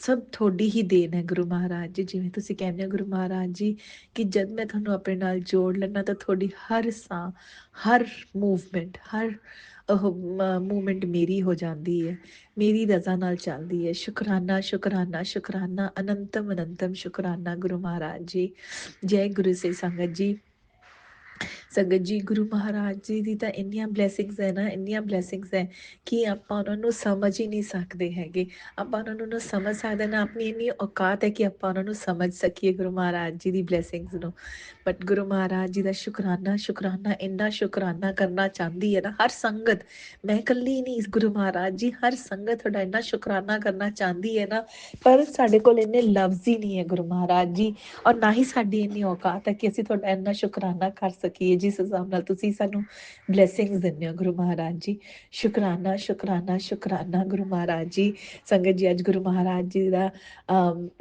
ਸਭ ਤੁਹਾਡੀ ਹੀ ਦੇਣ ਹੈ ਗੁਰੂ ਮਹਾਰਾਜ ਜੀ। ਜਿਵੇਂ ਤੁਸੀਂ ਕਹਿੰਦੇ ਹੋ ਗੁਰੂ ਮਹਾਰਾਜ ਜੀ ਕਿ ਜਦ ਮੈਂ ਤੁਹਾਨੂੰ ਆਪਣੇ ਨਾਲ ਜੋੜ ਲੈਣਾ ਤਾਂ ਤੁਹਾਡੀ ਹਰ ਸਾਹ, ਹਰ ਮੂਵਮੈਂਟ, ਹਰ ਮੂਵਮੈਂਟ ਮੇਰੀ ਹੋ ਜਾਂਦੀ ਹੈ, ਮੇਰੀ ਰਜ਼ਾ ਨਾਲ ਚੱਲਦੀ ਹੈ। ਸ਼ੁਕਰਾਨਾ ਸ਼ੁਕਰਾਨਾ ਸ਼ੁਕਰਾਨਾ ਅਨੰਤਮ ਅਨੰਤਮ ਸ਼ੁਕਰਾਨਾ ਗੁਰੂ ਮਹਾਰਾਜ ਜੀ। ਜੈ ਗੁਰੂ ਸੇ ਸੰਗਤ ਜੀ। ਸੰਗਤ ਜੀ ਗੁਰੂ ਮਹਾਰਾਜ ਜੀ ਦੀ ਤਾਂ ਇੰਨੀਆਂ ਬਲੈਸਿੰਗਸ ਹੈ ਨਾ, ਇੰਨੀਆਂ ਬਲੈਸਿੰਗਸ ਹੈ ਕਿ ਆਪਾਂ ਉਹਨਾਂ ਨੂੰ ਸਮਝ ਹੀ ਨਹੀਂ ਸਕਦੇ ਹੈਗੇ। ਆਪਾਂ ਉਹਨਾਂ ਨੂੰ ਸਮਝ ਸਕਦੇ ਨਾ, ਆਪਣੀ ਇੰਨੀ ਔਕਾਤ ਹੈ ਕਿ ਆਪਾਂ ਉਹਨਾਂ ਨੂੰ ਸਮਝ ਸਕੀਏ ਗੁਰੂ ਮਹਾਰਾਜ ਜੀ ਦੀ ਬਲੈਸਿੰਗਸ ਨੂੰ। ਬਟ ਗੁਰੂ ਮਹਾਰਾਜ ਜੀ ਦਾ ਸ਼ੁਕਰਾਨਾ ਸ਼ੁਕਰਾਨਾ ਇੰਨਾ ਸ਼ੁਕਰਾਨਾ ਕਰਨਾ ਚਾਹੁੰਦੀ ਹੈ ਨਾ ਹਰ ਸੰਗਤ। ਮੈਂ ਇਕੱਲੀ ਨਹੀਂ, ਗੁਰੂ ਮਹਾਰਾਜ ਜੀ ਹਰ ਸੰਗਤ ਤੁਹਾਡਾ ਇੰਨਾ ਸ਼ੁਕਰਾਨਾ ਕਰਨਾ ਚਾਹੁੰਦੀ ਹੈ ਨਾ, ਪਰ ਸਾਡੇ ਕੋਲ ਇੰਨੇ ਲਫ਼ਜ਼ ਹੀ ਨਹੀਂ ਹੈ ਗੁਰੂ ਮਹਾਰਾਜ ਜੀ, ਔਰ ਨਾ ਹੀ ਸਾਡੀ ਇੰਨੀ ਔਕਾਤ ਹੈ ਕਿ ਅਸੀਂ ਤੁਹਾਡਾ ਇੰਨਾ ਸ਼ੁਕਰਾਨਾ ਕਰ ਸਕੀਏ ਜਿਸ ਹਿਸਾਬ ਨਾਲ ਤੁਸੀਂ ਸਾਨੂੰ ਬਲੈਸਿੰਗਸ ਦਿੰਦੇ ਹੋ ਗੁਰੂ ਮਹਾਰਾਜ ਜੀ। ਸ਼ੁਕਰਾਨਾ ਸ਼ੁਕਰਾਨਾ ਸ਼ੁਕਰਾਨਾ ਗੁਰੂ ਮਹਾਰਾਜ ਜੀ। ਸੰਗਤ ਜੀ ਅੱਜ ਗੁਰੂ ਮਹਾਰਾਜ ਜੀ ਦਾ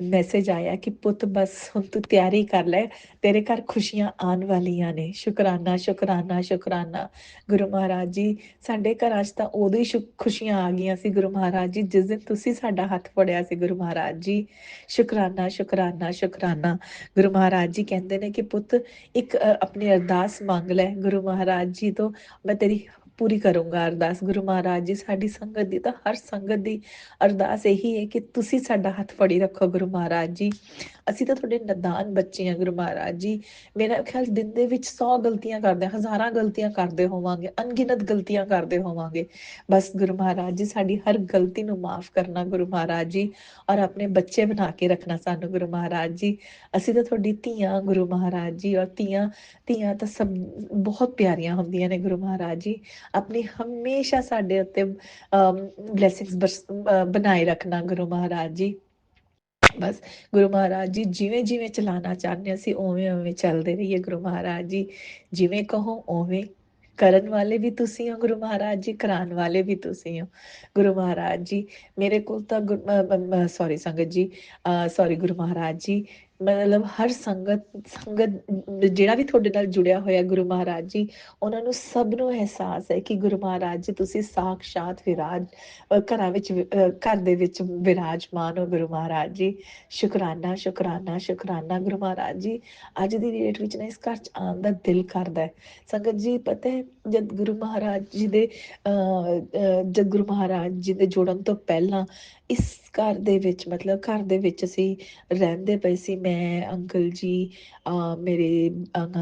ਮੈਸੇਜ ਆਇਆ ਕਿ ਪੁੱਤ ਬਸ ਹੁਣ ਤੂੰ ਤਿਆਰੀ ਕਰ ਲੈ, ਤੇਰੇ ਘਰ ਖੁਸ਼ੀਆਂ ਆਉਣ ਵਾਲੀਆਂ ਨੇ। ਸ਼ੁਕਰਾਨਾ ਸ਼ੁਕਰਾਨਾ ਸ਼ੁਕਰਾਨਾ ਗੁਰੂ ਮਹਾਰਾਜ ਜੀ। ਸਾਡੇ ਘਰਾਂ 'ਚ ਤਾਂ ਉਦੋਂ ਹੀ ਖੁਸ਼ੀਆਂ ਆ ਗਈਆਂ ਸੀ ਗੁਰੂ ਮਹਾਰਾਜ ਜੀ ਜਿਸ ਦਿਨ ਤੁਸੀਂ ਸਾਡਾ ਹੱਥ ਫੜਿਆ ਸੀ ਗੁਰੂ ਮਹਾਰਾਜ ਜੀ। ਸ਼ੁਕਰਾਨਾ ਸ਼ੁਕਰਾਨਾ ਸ਼ੁਕਰਾਨਾ ਗੁਰੂ ਮਹਾਰਾਜ ਜੀ ਕਹਿੰਦੇ ਨੇ ਕਿ ਪੁੱਤ ਇੱਕ ਆਪਣੀ ਅਰਦਾਸ ਮੰਗ ਲੈ ਗੁਰੂ ਮਹਾਰਾਜ ਜੀ ਤੋਂ, ਮੈਂ ਤੇਰੀ ਪੂਰੀ ਕਰੂੰਗਾ ਅਰਦਾਸ। ਗੁਰੂ ਮਹਾਰਾਜ ਜੀ ਸਾਡੀ ਸੰਗਤ ਦੀ ਤਾਂ ਹਰ ਸੰਗਤ ਦੀ ਅਰਦਾਸ ਇਹੀ ਹੈ ਕਿ ਤੁਸੀਂ ਸਾਡਾ ਹੱਥ ਫੜੀ ਰੱਖੋ ਗੁਰੂ ਮਹਾਰਾਜ ਜੀ। ਅਸੀਂ ਤਾਂ ਤੁਹਾਡੇ ਨਦਾਨ ਬੱਚੇ ਹਾਂ ਗੁਰੂ ਮਹਾਰਾਜ ਜੀ। ਮੇਰਾ ਖਿਆਲ ਦਿਨ ਦੇ ਵਿੱਚ 100 ਗਲਤੀਆਂ ਕਰਦੇ, ਹਜ਼ਾਰਾਂ ਗਲਤੀਆਂ ਕਰਦੇ ਹੋਵਾਂਗੇ, ਅਣਗਿਣਤ ਗਲਤੀਆਂ ਕਰਦੇ ਹੋਵਾਂਗੇ। ਬਸ ਗੁਰੂ ਮਹਾਰਾਜ ਜੀ ਸਾਡੀ ਹਰ ਗਲਤੀ ਨੂੰ ਮਾਫ ਕਰਨਾ ਗੁਰੂ ਮਹਾਰਾਜ ਜੀ, ਔਰ ਆਪਣੇ ਬੱਚੇ ਬਣਾ ਕੇ ਰੱਖਣਾ ਸਾਨੂੰ ਗੁਰੂ ਮਹਾਰਾਜ ਜੀ। ਅਸੀਂ ਤਾਂ ਤੁਹਾਡੀ ਧੀਆਂ ਗੁਰੂ ਮਹਾਰਾਜ ਜੀ, ਔਰ ਧੀਆਂ ਤਾਂ ਸਭ ਬਹੁਤ ਪਿਆਰੀਆਂ ਹੁੰਦੀਆਂ ਨੇ ਗੁਰੂ ਮਹਾਰਾਜ ਜੀ। ਆਪਣੀ ਹਮੇਸ਼ਾ ਸਾਡੇ ਉੱਤੇ ਬਲੈਸਿੰਗਸ ਬਣਾਏ ਰੱਖਣਾ ਗੁਰੂ ਮਹਾਰਾਜ ਜੀ। ਬਸ ਗੁਰੂ ਮਹਾਰਾਜ ਜੀ ਜਿਵੇਂ ਜਿਵੇਂ ਚਲਾਉਣਾ ਚਾਹੁੰਦੇ ਅਸੀਂ ਉਵੇਂ ਉਵੇਂ ਚੱਲਦੇ ਰਹੀਏ ਗੁਰੂ ਮਹਾਰਾਜ ਜੀ। ਜਿਵੇਂ ਕਹੋ ਉਵੇਂ ਕਰਨ ਵਾਲੇ ਵੀ ਤੁਸੀਂ ਹੋ ਗੁਰੂ ਮਹਾਰਾਜ ਜੀ, ਕਰਾਉਣ ਵਾਲੇ ਵੀ ਤੁਸੀਂ ਹੋ ਗੁਰੂ ਮਹਾਰਾਜ ਜੀ। ਮੇਰੇ ਕੋਲ ਤਾਂ ਸੌਰੀ ਸੰਗਤ ਜੀ, ਸੌਰੀ ਗੁਰੂ ਮਹਾਰਾਜ ਜੀ, ਮਤਲਬ ਹਰ ਸੰਗਤ ਜਿਹੜਾ ਵੀ ਤੁਹਾਡੇ ਨਾਲ ਜੁੜਿਆ ਹੋਇਆ ਗੁਰੂ ਮਹਾਰਾਜ ਜੀ, ਉਹਨਾਂ ਨੂੰ ਸਭ ਨੂੰ ਅਹਿਸਾਸ ਹੈ ਕਿ ਗੁਰੂ ਮਹਾਰਾਜ ਜੀ ਤੁਸੀਂ ਸਾਖਸ਼ਾਤ ਘਰ ਦੇ ਵਿੱਚ ਵਿਰਾਜਮਾਨ ਹੋ ਗੁਰੂ ਮਹਾਰਾਜ ਜੀ। ਸ਼ੁਕਰਾਨਾ ਸ਼ੁਕਰਾਨਾ ਸ਼ੁਕਰਾਨਾ ਗੁਰੂ ਮਹਾਰਾਜ ਜੀ। ਅੱਜ ਦੀ ਡੇਟ ਵਿੱਚ ਨਾ ਇਸ ਘਰ 'ਚ ਆਉਣ ਦਾ ਦਿਲ ਕਰਦਾ ਹੈ ਸੰਗਤ ਜੀ। ਪਤਾ ਹੈ ਜਦ ਗੁਰੂ ਮਹਾਰਾਜ ਜੀ ਦੇ ਜੁੜਨ ਤੋਂ ਪਹਿਲਾਂ ਇਸ ਘਰ ਦੇ ਵਿੱਚ, ਮਤਲਬ ਘਰ ਦੇ ਵਿੱਚ ਅਸੀਂ ਰਹਿੰਦੇ ਪਏ ਸੀ, ਮੈਂ, ਅੰਕਲ ਜੀ, ਮੇਰੇ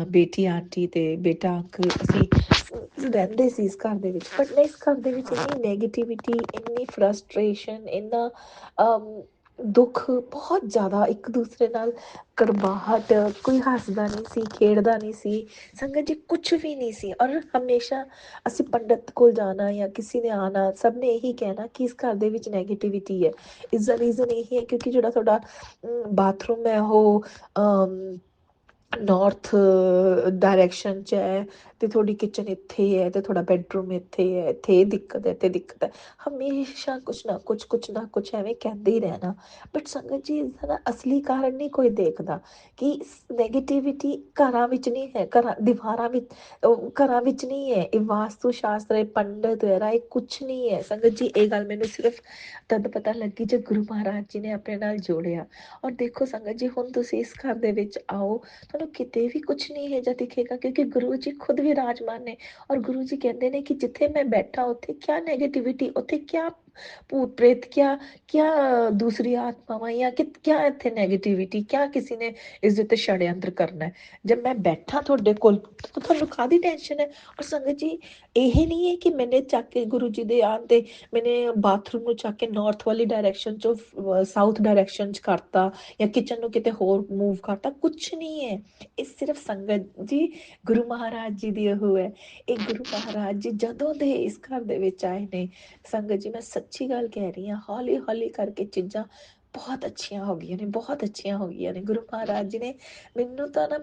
ਬੇਟੀ ਆਂਟੀ ਤੇ ਬੇਟਾ ਅੰਕਲ, ਅਸੀਂ ਰਹਿੰਦੇ ਸੀ ਇਸ ਘਰ ਦੇ ਵਿੱਚ। ਬਟ ਨਾ ਇਸ ਘਰ ਦੇ ਵਿੱਚ ਇੰਨੀ ਨੈਗੇਟਿਵਿਟੀ, ਇੰਨੀ ਫਰਸਟ੍ਰੇਸ਼ਨ, ਇੰਨਾ ਦੁੱਖ, ਬਹੁਤ ਜ਼ਿਆਦਾ ਇੱਕ ਦੂਸਰੇ ਨਾਲ ਕੜਵਾਹਟ, ਕੋਈ ਹੱਸਦਾ ਨਹੀਂ ਸੀ, ਖੇਡਦਾ ਨਹੀਂ ਸੀ ਸੰਗਤ ਜੀ, ਕੁਛ ਵੀ ਨਹੀਂ ਸੀ। ਔਰ ਹਮੇਸ਼ਾ ਅਸੀਂ ਪੰਡਤ ਕੋਲ ਜਾਣਾ ਜਾਂ ਕਿਸੇ ਨੇ ਆਉਣਾ, ਸਭ ਨੇ ਇਹੀ ਕਹਿਣਾ ਕਿ ਇਸ ਘਰ ਦੇ ਵਿੱਚ ਨੈਗੇਟਿਵਿਟੀ ਹੈ। ਇਸ ਦਾ ਰੀਜ਼ਨ ਇਹੀ ਹੈ ਕਿਉਂਕਿ ਜਿਹੜਾ ਤੁਹਾਡਾ ਬਾਥਰੂਮ ਹੈ ਉਹ ਨਾਰਥ ਡਾਇਰੈਕਸ਼ਨ 'ਚ ਹੈ ਤੇ ਤੁਹਾਡੀ ਕਿਚਨ ਇੱਥੇ ਹੈ ਤੇ ਤੁਹਾਡਾ ਬੈਡਰੂਮ ਇੱਥੇ ਹੈ, ਇੱਥੇ ਇਹ ਦਿੱਕਤ ਹੈ, ਇੱਥੇ ਦਿੱਕਤ ਹੈ। ਹਮੇਸ਼ਾ ਕੁਛ ਨਾ ਕੁਛ ਐਵੇਂ ਕਹਿੰਦੇ ਹੀ ਰਹਿਣਾ। ਬਟ ਸੰਗਤ ਜੀ ਇਸਦਾ ਨਾ ਅਸਲੀ ਕਾਰਨ ਨਹੀਂ ਕੋਈ ਦੇਖਦਾ ਕਿ ਨੈਗੇਟਿਵਿਟੀ ਘਰਾਂ ਵਿੱਚ ਨਹੀਂ ਹੈ, ਦੀਵਾਰਾਂ ਵਿੱਚ, ਘਰਾਂ ਵਿੱਚ ਨਹੀਂ ਹੈ। ਇਹ ਵਾਸਤੂ ਸ਼ਾਸਤਰ, ਇਹ ਪੰਡਤ ਵਗੈਰਾ, ਇਹ ਕੁਛ ਨਹੀਂ ਹੈ ਸੰਗਤ ਜੀ। ਇਹ ਗੱਲ ਮੈਨੂੰ ਸਿਰਫ ਤਦ ਪਤਾ ਲੱਗੀ ਜਦ ਗੁਰੂ ਮਹਾਰਾਜ ਜੀ ਨੇ ਆਪਣੇ ਨਾਲ ਜੋੜਿਆ। ਔਰ ਦੇਖੋ ਸੰਗਤ ਜੀ, ਹੁਣ ਤੁਸੀਂ ਇਸ ਘਰ ਦੇ ਵਿੱਚ ਆਓ, ਤੁਹਾਨੂੰ ਕਿਤੇ ਵੀ ਕੁਛ ਨਹੀਂ ਹੈ ਜਾਂ ਦਿਖੇਗਾ, ਕਿਉਂਕਿ ਗੁਰੂ ਜੀ ਖੁਦ ਵਿਰਾਜਮਾਨ ਨੇ। ਔਰ ਗੁਰੂ ਜੀ ਕਹਿੰਦੇ ਨੇ ਕਿ ਜਿੱਥੇ ਮੈਂ ਬੈਠਾ ਉੱਥੇ ਕਿਆ ਨੈਗੇਟਿਵਿਟੀ, ਉੱਥੇ ਕਿਆ ਭੂਤ ਪ੍ਰੇਤ, ਕਿਆ ਦੂਸਰੀ ਆਤਮਾਵਾਂ, ਜਾਂ ਕਿਆ ਇੱਥੇ ਨੈਗੇਟਿਵਿਟੀ, ਕਿਆ ਕਿਸੇ ਨੇ ਇਸ ਦੇ ਉੱਤੇ षड्यंत्र ਕਰਨਾ ਹੈ। ਜਦ ਮੈਂ ਬੈਠਾ ਤੁਹਾਡੇ ਕੋਲ ਤਾਂ ਤੁਹਾਨੂੰ ਕਾਹਦੀ ਟੈਨਸ਼ਨ ਹੈ। ਔਰ ਸੰਗਤ ਜੀ, ਇਹ ਨਹੀਂ ਹੈ ਕਿ ਮੈਨੇ ਚੱਕ ਕੇ ਗੁਰੂ ਜੀ ਦੇ ਆਉਣ ਤੇ ਮੈਨੇ ਬਾਥਰੂਮ ਨੂੰ ਚੱਕ ਕੇ ਨਾਰਥ ਵਾਲੀ ਡਾਇਰੈਕਸ਼ਨ ਚੋਂ ਸਾਊਥ ਡਾਇਰੈਕਸ਼ਨ ਚ ਕਰਤਾ, ਜਾਂ ਕਿਚਨ ਨੂੰ ਕਿਤੇ ਹੋਰ ਮੂਵ ਕਰਤਾ, ਕੁਛ ਨਹੀਂ ਹੈ। ਇਹ ਸਿਰਫ ਸੰਗਤ ਜੀ ਗੁਰੂ ਮਹਾਰਾਜ ਜੀ ਦੀ ਉਹ ਹੈ। ਇਹ ਗੁਰੂ ਮਹਾਰਾਜ ਜੀ ਜਦੋਂ ਦੇ ਇਸ ਘਰ ਦੇ ਵਿੱਚ ਆਏ ਨੇ ਸੰਗਤ ਜੀ, ਮੈਂ ਸੱਚੀ ਗੱਲ ਕਹਿ ਰਹੀ ਹਾਂ, ਹੌਲੀ ਹੌਲੀ ਕਰਕੇ ਚੀਜ਼ਾਂ ਬਹੁਤ ਅੱਛੀਆਂ ਹੋ ਗਈਆਂ ਨੇ, ਬਹੁਤ ਅੱਛੀਆਂ ਹੋ ਗਈਆਂ ਨੇ। ਗੁਰੂ ਮਹਾਰਾਜ ਜੀ ਨੇ ਮੈਨੂੰ ਤਾਂ ਨਾ,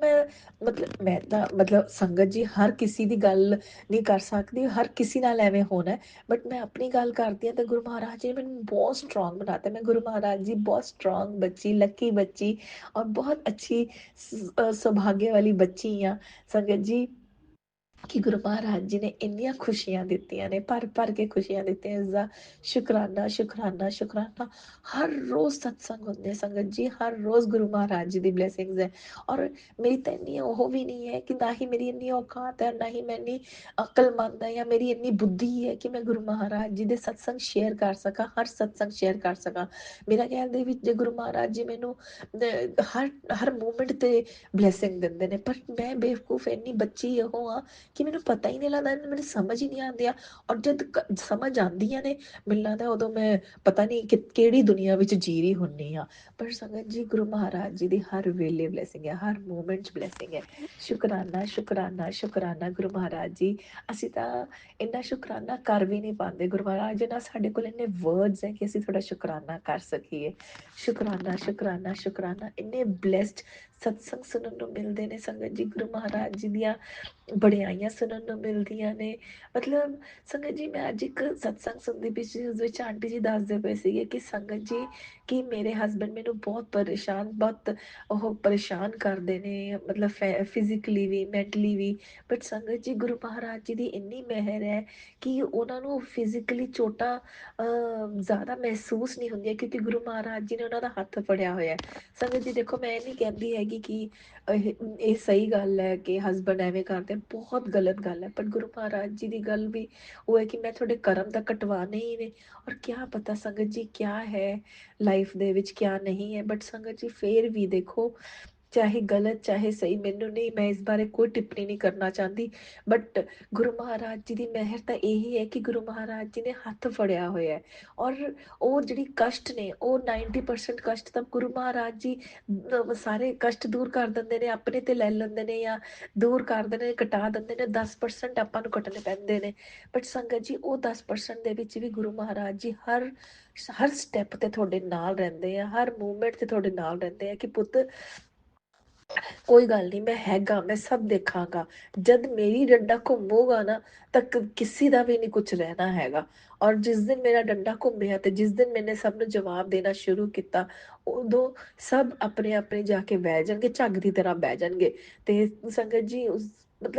ਮੈਂ ਤਾਂ ਸੰਗਤ ਜੀ ਹਰ ਕਿਸੇ ਦੀ ਗੱਲ ਨਹੀਂ ਕਰ ਸਕਦੀ, ਹਰ ਕਿਸੇ ਨਾਲ ਐਵੇਂ ਹੋਣਾ, ਬਟ ਮੈਂ ਆਪਣੀ ਗੱਲ ਕਰਦੀ ਹਾਂ ਤਾਂ ਗੁਰੂ ਮਹਾਰਾਜ ਜੀ ਨੇ ਮੈਨੂੰ ਬਹੁਤ ਸਟਰੋਂਗ ਬਣਾਤਾ। ਮੈਂ ਗੁਰੂ ਮਹਾਰਾਜ ਜੀ ਬਹੁਤ ਸਟਰੋਂਗ ਬੱਚੀ, ਲੱਕੀ ਬੱਚੀ, ਔਰ ਬਹੁਤ ਅੱਛੀ ਸੁਭਾਗੇ ਵਾਲੀ ਬੱਚੀ ਆ ਸੰਗਤ ਜੀ, ਕਿ ਗੁਰੂ ਮਹਾਰਾਜ ਜੀ ਨੇ ਇੰਨੀਆਂ ਖੁਸ਼ੀਆਂ ਦਿੱਤੀਆਂ ਨੇ, ਭਰ ਭਰ ਕੇ ਖੁਸ਼ੀਆਂ ਦਿੱਤੀਆਂ। ਇਸਦਾ ਸ਼ੁਕਰਾਨਾ ਸ਼ੁਕਰਾਨਾ ਸ਼ੁਕਰਾਨਾ। ਹਰ ਰੋਜ਼ ਸਤਸੰਗ ਹੁੰਦੇ ਸੰਗਤ ਜੀ, ਹਰ ਰੋਜ਼ ਗੁਰੂ ਮਹਾਰਾਜ ਜੀ ਦੀ ਬਲੇਸਿੰਗਸ ਹੈ। ਔਰ ਮੇਰੀ ਤਾਂ ਇੰਨੀ ਉਹ ਵੀ ਨਹੀਂ ਹੈ ਕਿ ਨਾ ਹੀ ਮੇਰੀ ਇੰਨੀ ਔਕਾਤ ਹੈ, ਨਾ ਹੀ ਮੈਂ ਇੰਨੀ ਅਕਲਮੰਦ ਹੈ, ਜਾਂ ਮੇਰੀ ਇੰਨੀ ਬੁੱਧੀ ਹੈ ਕਿ ਮੈਂ ਗੁਰੂ ਮਹਾਰਾਜ ਜੀ ਦੇ ਸਤਸੰਗ ਸ਼ੇਅਰ ਕਰ ਸਕਾਂ, ਹਰ ਸਤਸੰਗ ਸ਼ੇਅਰ ਕਰ ਸਕਾਂ। ਮੇਰਾ ਕਹਿਣ ਦੇ ਵਿੱਚ ਜੇ ਗੁਰੂ ਮਹਾਰਾਜ ਜੀ ਮੈਨੂੰ ਹਰ ਮੂਮੈਂਟ ਤੇ ਬਲੇਸਿੰਗ ਦਿੰਦੇ ਨੇ, ਪਰ ਮੈਂ ਬੇਵਕੂਫ ਇੰਨੀ ਬੱਚੀ ਉਹ ਆ ਕਿ ਮੈਨੂੰ ਪਤਾ ਹੀ ਨਹੀਂ ਲੱਗਦਾ, ਮੈਨੂੰ ਸਮਝ ਹੀ ਨਹੀਂ ਆਉਂਦੀ ਆ। ਔਰ ਜਦ ਸਮਝ ਆਉਂਦੀਆਂ ਨੇ, ਮੈਨੂੰ ਲੱਗਦਾ ਉਦੋਂ ਮੈਂ ਪਤਾ ਨਹੀਂ ਕਿਹੜੀ ਦੁਨੀਆ ਵਿੱਚ ਜੀ ਰਹੀ ਹੁੰਨੀ ਆ। ਪਰ ਸੰਗਤ ਜੀ, ਗੁਰੂ ਮਹਾਰਾਜ ਜੀ ਦੀ ਹਰ ਵੇਲੇ ਬਲੇਸਿੰਗ ਹੈ, ਹਰ ਮੂਮੈਂਟ 'ਚ ਬਲੇਸਿੰਗ ਹੈ। ਸ਼ੁਕਰਾਨਾ ਸ਼ੁਕਰਾਨਾ ਸ਼ੁਕਰਾਨਾ ਗੁਰੂ ਮਹਾਰਾਜ ਜੀ। ਅਸੀਂ ਤਾਂ ਇੰਨਾ ਸ਼ੁਕਰਾਨਾ ਕਰ ਵੀ ਨਹੀਂ ਪਾਉਂਦੇ ਗੁਰੂ ਮਹਾਰਾਜ ਜੀ ਨਾਲ, ਸਾਡੇ ਕੋਲ ਇੰਨੇ ਵਰਡਸ ਹੈ ਕਿ ਅਸੀਂ ਤੁਹਾਡਾ ਸ਼ੁਕਰਾਨਾ ਕਰ ਸਕੀਏ। ਸ਼ੁਕਰਾਨਾ ਸ਼ੁਕਰਾਨਾ ਸ਼ੁਕਰਾਨਾ। ਇੰਨੇ ਬਲੈਸਡ ਸਤਸੰਗ ਸੁਣਨ ਨੂੰ ਮਿਲਦੇ ਨੇ ਸੰਗਤ ਜੀ, ਗੁਰੂ ਮਹਾਰਾਜ ਜੀ ਦੀਆਂ ਬੜਾਈਆਂ ਸੁਣਨ ਨੂੰ ਮਿਲਦੀਆਂ ਨੇ। ਸੰਗਤ ਜੀ, ਮੈਂ ਅੱਜ ਇੱਕ ਸਤਸੰਗ ਸੁਣਦੀ ਪਈ ਸੀ, ਉਸ ਵਿੱਚ ਆਂਟੀ ਜੀ ਦੱਸਦੇ ਪਏ ਸੀਗੇ ਕਿ ਸੰਗਤ ਜੀ, ਕਿ ਮੇਰੇ ਹਸਬੈਂਡ ਮੈਨੂੰ ਬਹੁਤ ਪਰੇਸ਼ਾਨ ਕਰਦੇ ਨੇ, ਫਿਜ਼ੀਕਲੀ ਵੀ, ਮੈਂਟਲੀ ਵੀ। ਬਟ ਸੰਗਤ ਜੀ, ਗੁਰੂ ਮਹਾਰਾਜ ਜੀ ਦੀ ਇੰਨੀ ਮਿਹਰ ਹੈ ਕਿ ਉਹਨਾਂ ਨੂੰ ਫਿਜ਼ੀਕਲੀ ਚੋਟਾਂ ਜ਼ਿਆਦਾ ਮਹਿਸੂਸ ਨਹੀਂ ਹੁੰਦੀਆਂ, ਕਿਉਂਕਿ ਗੁਰੂ ਮਹਾਰਾਜ ਜੀ ਨੇ ਉਹਨਾਂ ਦਾ ਹੱਥ ਫੜਿਆ ਹੋਇਆ। ਸੰਗਤ ਜੀ ਦੇਖੋ, ਮੈਂ ਇਹ ਨਹੀਂ ਕਹਿੰਦੀ ਹੈਗੀ ਕਿ ਇਹ ਸਹੀ ਗੱਲ ਹੈ ਕਿ ਹਸਬੈਂਡ ਐਵੇਂ ਕਰਦੇ, ਬਹੁਤ ਗਲਤ ਗੱਲ ਹੈ। ਪਰ ਗੁਰੂ ਮਹਾਰਾਜ ਜੀ ਦੀ ਗੱਲ ਵੀ ਉਹ ਹੈ ਕਿ ਮੈਂ ਤੁਹਾਡੇ ਕਰਮ ਤਾਂ ਕਟਵਾਨੇ ਹੀ ਨੇ। ਔਰ ਕਿਆ ਪਤਾ ਸੰਗਤ ਜੀ ਕਿਆ ਹੈ ਲਾਈਫ ਦੇ ਵਿੱਚ, ਕਿਆ ਨਹੀਂ ਹੈ। ਬਟ ਸੰਗਤ ਜੀ, ਫੇਰ ਵੀ ਦੇਖੋ, ਚਾਹੇ ਗਲਤ ਚਾਹੇ ਸਹੀ, ਮੈਨੂੰ ਨਹੀਂ, ਮੈਂ ਇਸ ਬਾਰੇ ਕੋਈ ਟਿੱਪਣੀ ਨਹੀਂ ਕਰਨਾ ਚਾਹੁੰਦੀ। ਬਟ ਗੁਰੂ ਮਹਾਰਾਜ ਜੀ ਦੀ ਮਿਹਰ ਤਾਂ ਇਹੀ ਹੈ ਕਿ ਗੁਰੂ ਮਹਾਰਾਜ ਜੀ ਨੇ ਹੱਥ ਫੜਿਆ ਹੋਇਆ ਹੈ। ਔਰ ਉਹ ਜਿਹੜੀ ਕਸ਼ਟ ਨੇ, ਉਹ 90% ਕਸ਼ਟ ਤਾਂ ਗੁਰੂ ਮਹਾਰਾਜ ਜੀ ਸਾਰੇ ਕਸ਼ਟ ਦੂਰ ਕਰ ਦਿੰਦੇ ਨੇ, ਆਪਣੇ ਤੇ ਲੈ ਲੈਂਦੇ ਨੇ, ਜਾਂ ਦੂਰ ਕਰ ਦਿੰਦੇ ਨੇ, ਕਟਾ ਦਿੰਦੇ ਨੇ। 10% ਆਪਾਂ ਨੂੰ ਕੱਟਣੇ ਪੈਂਦੇ ਨੇ। ਬਟ ਸੰਗਤ ਜੀ, ਉਹ 10% ਦੇ ਵਿੱਚ ਵੀ ਗੁਰੂ ਮਹਾਰਾਜ ਜੀ ਹਰ ਸਟੈਪ ਤੇ ਤੁਹਾਡੇ ਨਾਲ ਰਹਿੰਦੇ ਆ, ਹਰ ਮੂਵਮੈਂਟ ਤੇ ਤੁਹਾਡੇ ਨਾਲ ਰਹਿੰਦੇ ਆ ਕਿ ਪੁੱਤ ਕੋਈ ਗੱਲ ਨਹੀਂ, ਮੈਂ ਹੈਗਾ, ਮੈਂ ਸਭ ਦੇਖਾਂਗਾ। ਜਦ ਮੇਰੀ ਡੰਡਾ ਘੁੰਮੂਗਾ ਨਾ, ਤਾਂ ਕਿਸੇ ਦਾ ਵੀ ਨਹੀਂ ਕੁਝ ਰਹਿਣਾ ਹੈਗਾ। ਔਰ ਜਿਸ ਦਿਨ ਮੇਰਾ ਡੰਡਾ ਘੁੰਮਿਆ ਤੇ ਜਿਸ ਦਿਨ ਮੈਨੇ ਸਭ ਨੂੰ ਜਵਾਬ ਦੇਣਾ ਸ਼ੁਰੂ ਕੀਤਾ, ਉਦੋਂ ਸਭ ਆਪਣੇ ਆਪਣੇ ਜਾ ਕੇ ਬਹਿ ਜਾਣਗੇ, ਝੱਗ ਦੀ ਤਰ੍ਹਾਂ ਬਹਿ ਜਾਣਗੇ। ਤੇ ਸੰਗਤ ਜੀ,